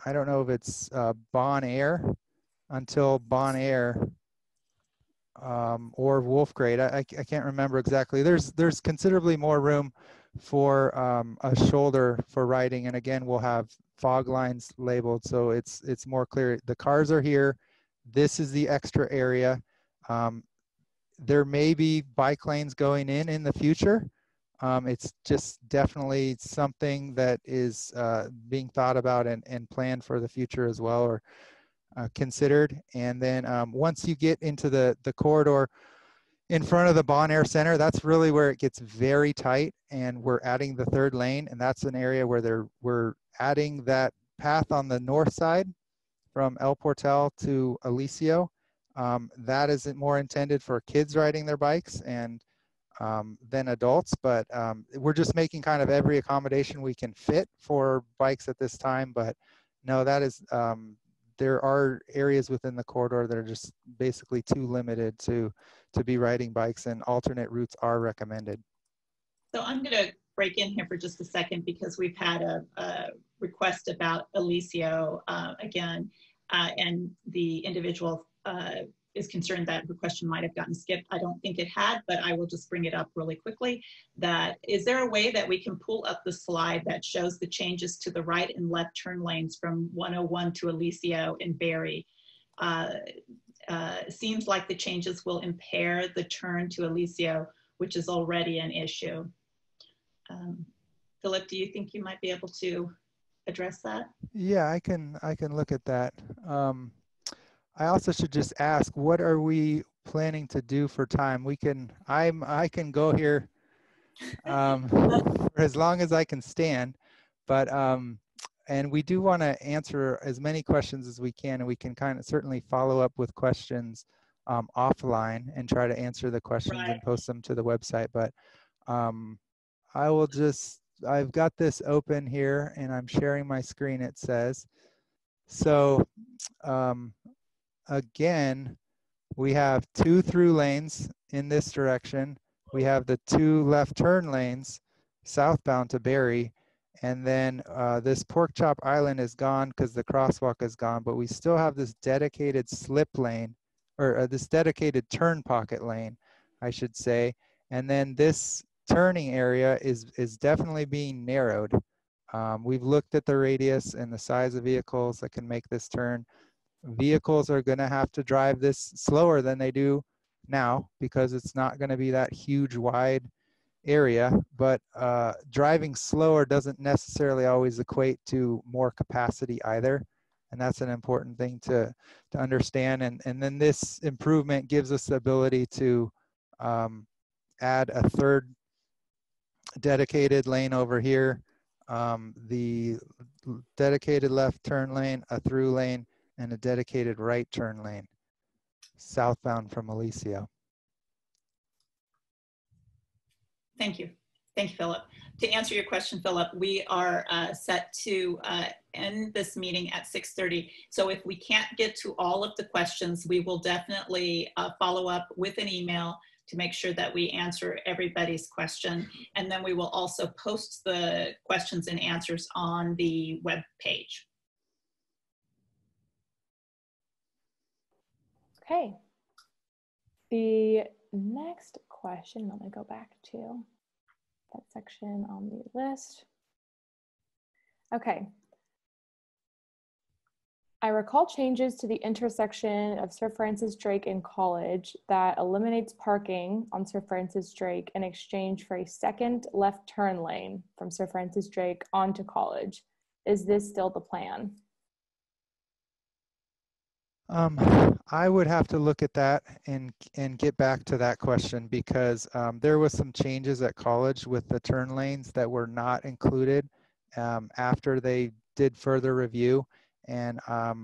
I don't know if it's Bon Air, until Bon Air, or Wolf Grade. I can't remember exactly. There's considerably more room for a shoulder for riding, and again, we'll have fog lines labeled, so it's more clear. The cars are here. This is the extra area. There may be bike lanes going in the future. It's just definitely something that is being thought about and planned for the future as well, or considered. And then once you get into the corridor, in front of the Bon Air Center, that's really where it gets very tight, and we're adding the third lane, and that's an area where we're adding that path on the north side from El Portal to Alicio. That is more intended for kids riding their bikes and than adults, but we're just making kind of every accommodation we can fit for bikes at this time. But no, that is, there are areas within the corridor that are just basically too limited to be riding bikes, and alternate routes are recommended. So I'm going to break in here for just a second because we've had a request about Alicio again, and the individual is concerned that the question might have gotten skipped. I don't think it had, but I will just bring it up really quickly. That is there a way that we can pull up the slide that shows the changes to the right and left turn lanes from 101 to Alicio and Berry? Seems like the changes will impair the turn to Alicio, which is already an issue. Philip, do you think you might be able to address that? Yeah, I can look at that. I also should just ask, what are we planning to do for time? I can go here for as long as I can stand, but and we do want to answer as many questions as we can, and we can kind of certainly follow up with questions offline and try to answer the questions and post them to the website. But I've got this open here and I'm sharing my screen, it says. So again, we have 2 through lanes in this direction. We have the 2 left turn lanes southbound to Berry. And then this Pork Chop Island is gone because the crosswalk is gone, but we still have this dedicated slip lane, or this dedicated turn pocket lane, I should say. And then this turning area is definitely being narrowed. We've looked at the radius and the size of vehicles that can make this turn. Vehicles are going to have to drive this slower than they do now because it's not going to be that huge wide area, but driving slower doesn't necessarily always equate to more capacity either, and that's an important thing to understand. And then this improvement gives us the ability to add a third dedicated lane over here, the dedicated left turn lane, a through lane, and a dedicated right turn lane southbound from Alicio. Thank you. Thank you, Philip. To answer your question, Philip, we are set to end this meeting at 6:30. So if we can't get to all of the questions, we will definitely follow up with an email to make sure that we answer everybody's question. And then we will also post the questions and answers on the web page. Okay. The next question, let me go back to that section on the list. Okay. I recall changes to the intersection of Sir Francis Drake and College that eliminates parking on Sir Francis Drake in exchange for a second left turn lane from Sir Francis Drake onto College. Is this still the plan? I would have to look at that and get back to that question because there was some changes at College with the turn lanes that were not included after they did further review. And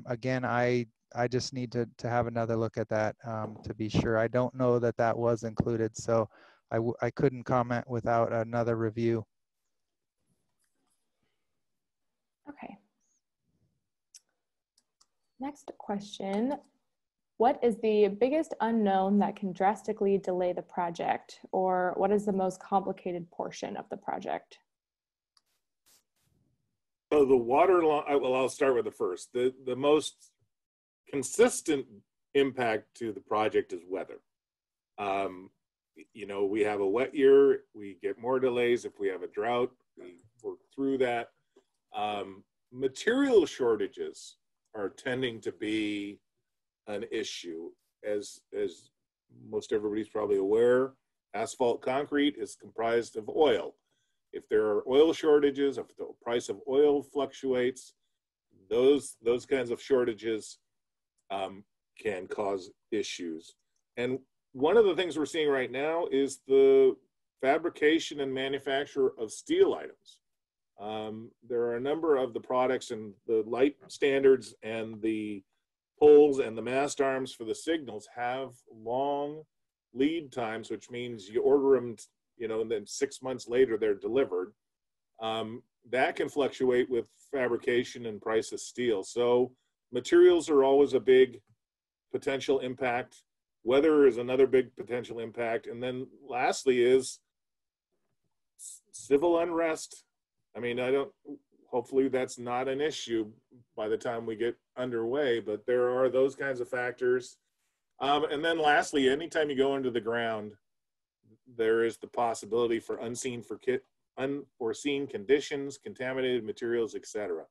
again, I just need to have another look at that to be sure. I don't know that that was included, so I couldn't comment without another review. Okay. Next question. What is the biggest unknown that can drastically delay the project, or what is the most complicated portion of the project? So the water line, well, I'll start with the first. The most consistent impact to the project is weather. You know, we have a wet year, we get more delays. If we have a drought, we work through that. Material shortages are tending to be an issue. As most everybody's probably aware, asphalt concrete is comprised of oil. If there are oil shortages, if the price of oil fluctuates, those kinds of shortages can cause issues. And one of the things we're seeing right now is the fabrication and manufacture of steel items. There are a number of the products and the light standards and the poles and the mast arms for the signals have long lead times, which means you order them, you know, and then 6 months later they're delivered. That can fluctuate with fabrication and price of steel. So materials are always a big potential impact. Weather is another big potential impact. And then lastly is civil unrest. I mean, hopefully that's not an issue by the time we get underway, but there are those kinds of factors. And then lastly, anytime you go into the ground, there is the possibility for unforeseen conditions, contaminated materials, etc.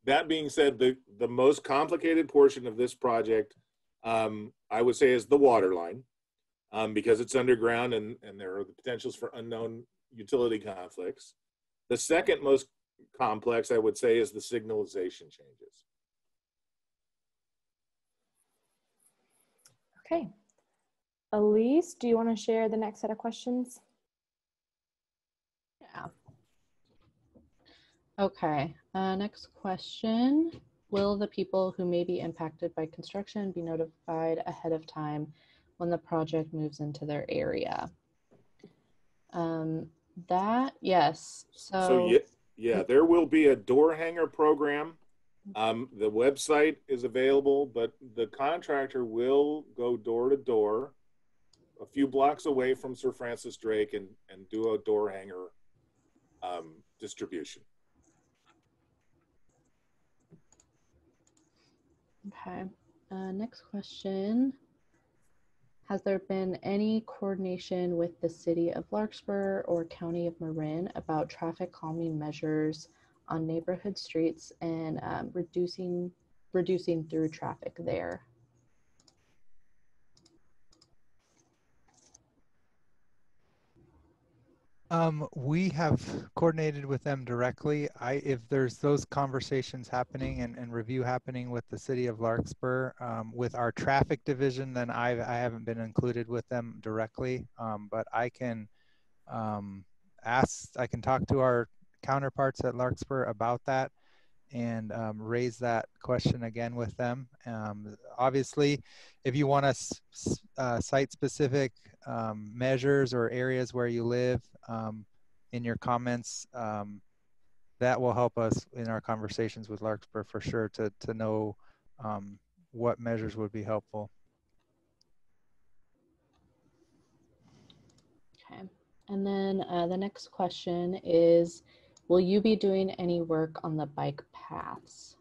That being said, the most complicated portion of this project, I would say, is the water line, because it's underground and there are the potentials for unknown utility conflicts. The second most complex, I would say, is the signalization changes. Okay. Elise, do you want to share the next set of questions? Yeah. Okay, next question. Will the people who may be impacted by construction be notified ahead of time when the project moves into their area? Yes. So yeah, there will be a door hanger program. The website is available, but the contractor will go door to door a few blocks away from Sir Francis Drake and do a door hanger distribution. Okay, next question. Has there been any coordination with the city of Larkspur or county of Marin about traffic calming measures on neighborhood streets and reducing through traffic there? We have coordinated with them directly. If there's those conversations happening and review happening with the city of Larkspur, with our traffic division, then I haven't been included with them directly, but I can I can talk to our counterparts at Larkspur about that and raise that question again with them. Obviously, if you want to site-specific measures or areas where you live in your comments, that will help us in our conversations with Larkspur for sure to know what measures would be helpful. Okay, and then the next question is, will you be doing any work on the bike paths?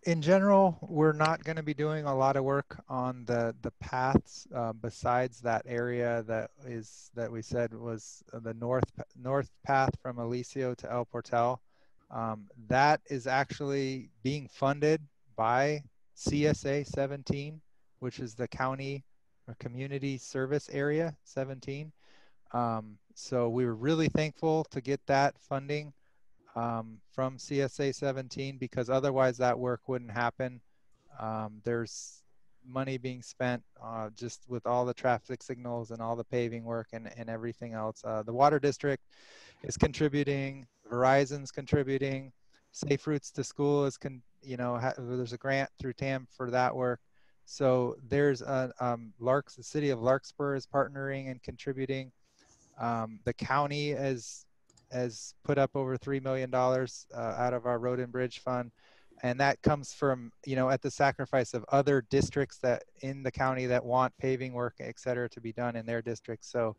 In general, we're not going to be doing a lot of work on the paths besides that area that we said was the north path from Alicio to El Portal. That is actually being funded by CSA 17, which is the county or community service area 17. So we were really thankful to get that funding from CSA 17, because otherwise that work wouldn't happen. There's money being spent just with all the traffic signals and all the paving work and everything else. The water district is contributing, Verizon's contributing, Safe Routes to School is, there's a grant through TAM for that work. So there's the city of Larkspur is partnering and contributing. The county has put up over $3 million out of our road and bridge fund. And that comes from, at the sacrifice of other districts that in the county that want paving work, et cetera, to be done in their districts. So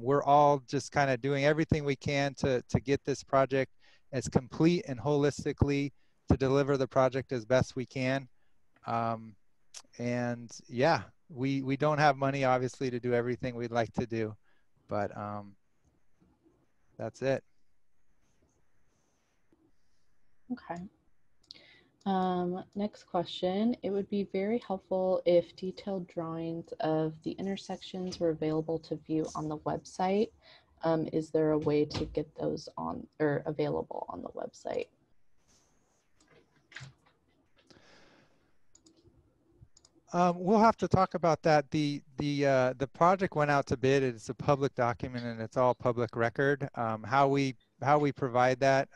we're all just kind of doing everything we can to get this project as complete and holistically to deliver the project as best we can. And yeah, we don't have money, obviously, to do everything we'd like to do, but that's it. Okay. Next question. It would be very helpful if detailed drawings of the intersections were available to view on the website. Is there a way to get those on or available on the website? We'll have to talk about that. The project went out to bid. It's a public document and it's all public record. How we provide that,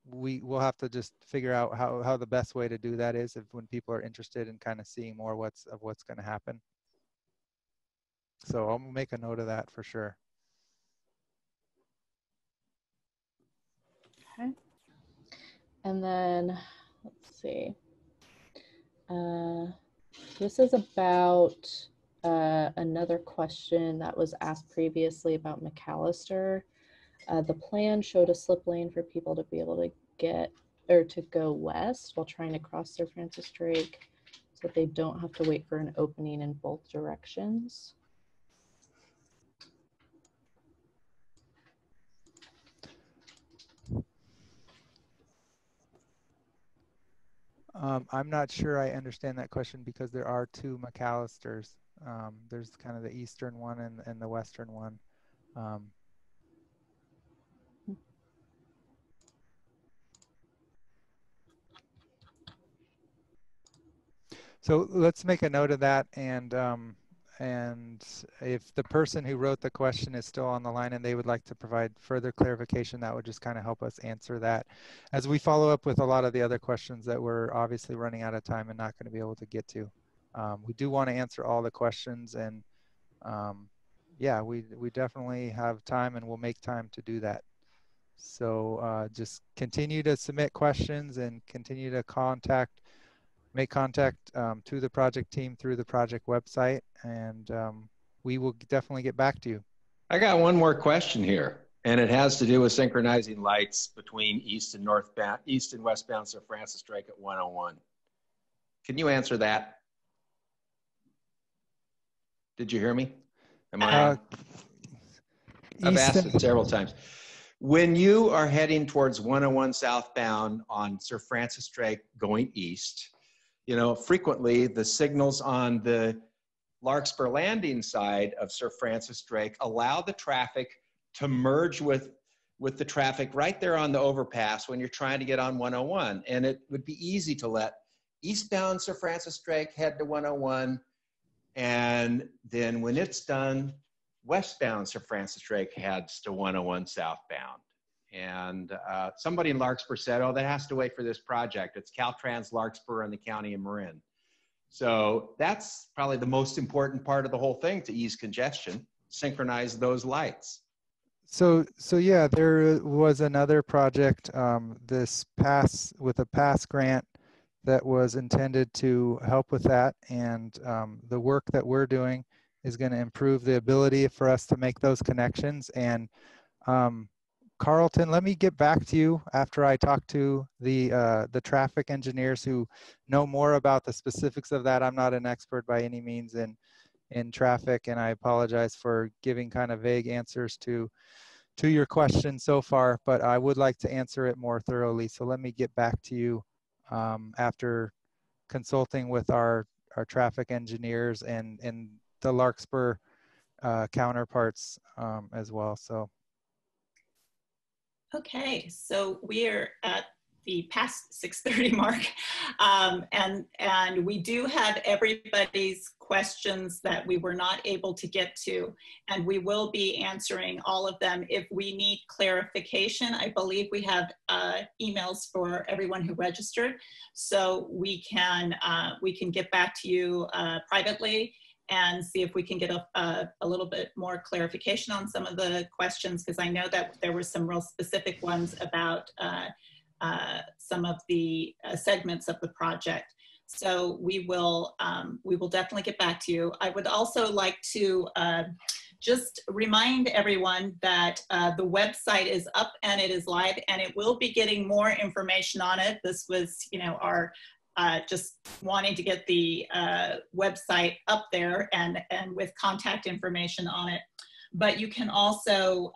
we'll have to just figure out how the best way to do that is when people are interested in kind of seeing more what's going to happen. So I'll make a note of that for sure. Okay. And then let's see. This is about another question that was asked previously about McAllister. The plan showed a slip lane for people to be able to get or to go west while trying to cross Sir Francis Drake so that they don't have to wait for an opening in both directions. I'm not sure I understand that question because there are two McAllisters. There's kind of the eastern one and the western one. So let's make a note of that, and if the person who wrote the question is still on the line and they would like to provide further clarification, that would just kind of help us answer that as we follow up with a lot of the other questions that we're obviously running out of time and not going to be able to get to. We do want to answer all the questions, and yeah, we definitely have time and we'll make time to do that. So just continue to submit questions and continue to make contact to the project team through the project website, and we will definitely get back to you. I got one more question here, and it has to do with synchronizing lights between east and westbound Sir Francis Drake at 101. Can you answer that? Did you hear me? I've asked it several times. When you are heading towards 101 southbound on Sir Francis Drake going east, you know, frequently the signals on the Larkspur Landing side of Sir Francis Drake allow the traffic to merge with the traffic right there on the overpass when you're trying to get on 101. And it would be easy to let eastbound Sir Francis Drake head to 101. And then when it's done, westbound Sir Francis Drake heads to 101 southbound. And somebody in Larkspur said, oh, that has to wait for this project. It's Caltrans Larkspur and the County of Marin. So that's probably the most important part of the whole thing to ease congestion, synchronize those lights. So yeah, there was another project with a PASS grant that was intended to help with that. And the work that we're doing is going to improve the ability for us to make those connections. And Carlton, let me get back to you after I talk to the traffic engineers who know more about the specifics of that. I'm not an expert by any means in traffic, and I apologize for giving kind of vague answers to your question so far, but I would like to answer it more thoroughly. So let me get back to you after consulting with our traffic engineers and the Larkspur counterparts as well. So. Okay, so we're at the past 6:30 mark, and we do have everybody's questions that we were not able to get to, and we will be answering all of them. If we need clarification, I believe we have emails for everyone who registered, so we can get back to you privately and see if we can get a little bit more clarification on some of the questions, because I know that there were some real specific ones about some of the segments of the project. So we will definitely get back to you. I would also like to just remind everyone that the website is up and it is live, and it will be getting more information on it. This was, you know, our just wanting to get the website up there and with contact information on it. But you can also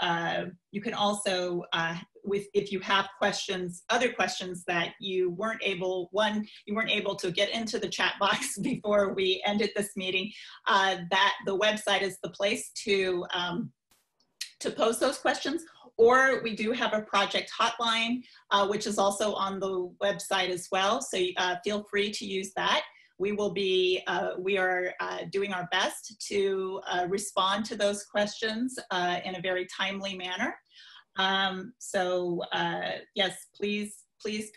if you have questions, other questions that you weren't able to get into the chat box before we ended this meeting, that the website is the place to pose those questions. Or we do have a project hotline, which is also on the website as well. So feel free to use that. we will be, we are doing our best to respond to those questions in a very timely manner. Yes, please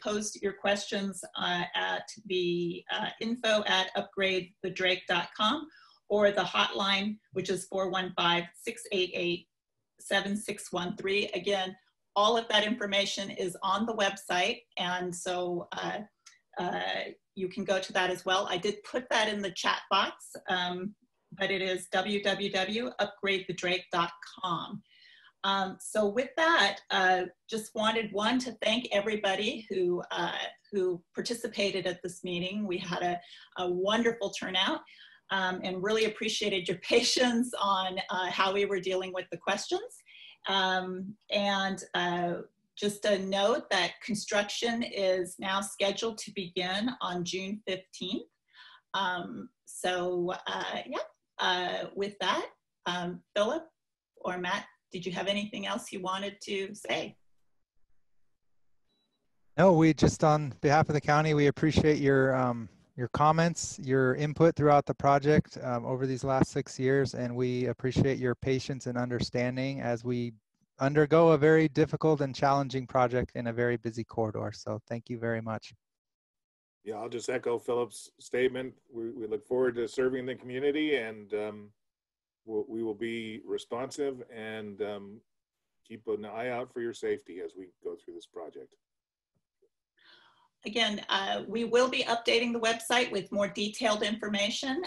post your questions at the info@upgradethedrake.com or the hotline, which is 415-688-7613. Again, all of that information is on the website, and so you can go to that as well. I did put that in the chat box, but it is www.upgradethedrake.com. So with that, just wanted to thank everybody who participated at this meeting. We had a wonderful turnout, and really appreciated your patience on how we were dealing with the questions. Just a note that construction is now scheduled to begin on June 15th. With that, Philip or Matt, did you have anything else you wanted to say? No, we just, on behalf of the county, we appreciate your comments, your input throughout the project over these last 6 years, and we appreciate your patience and understanding as we undergo a very difficult and challenging project in a very busy corridor. So thank you very much. Yeah, I'll just echo Philip's statement. We look forward to serving the community, and we will be responsive and keep an eye out for your safety as we go through this project. Again, we will be updating the website with more detailed information.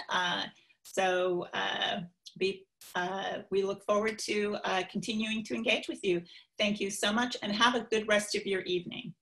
We look forward to continuing to engage with you. Thank you so much, and have a good rest of your evening.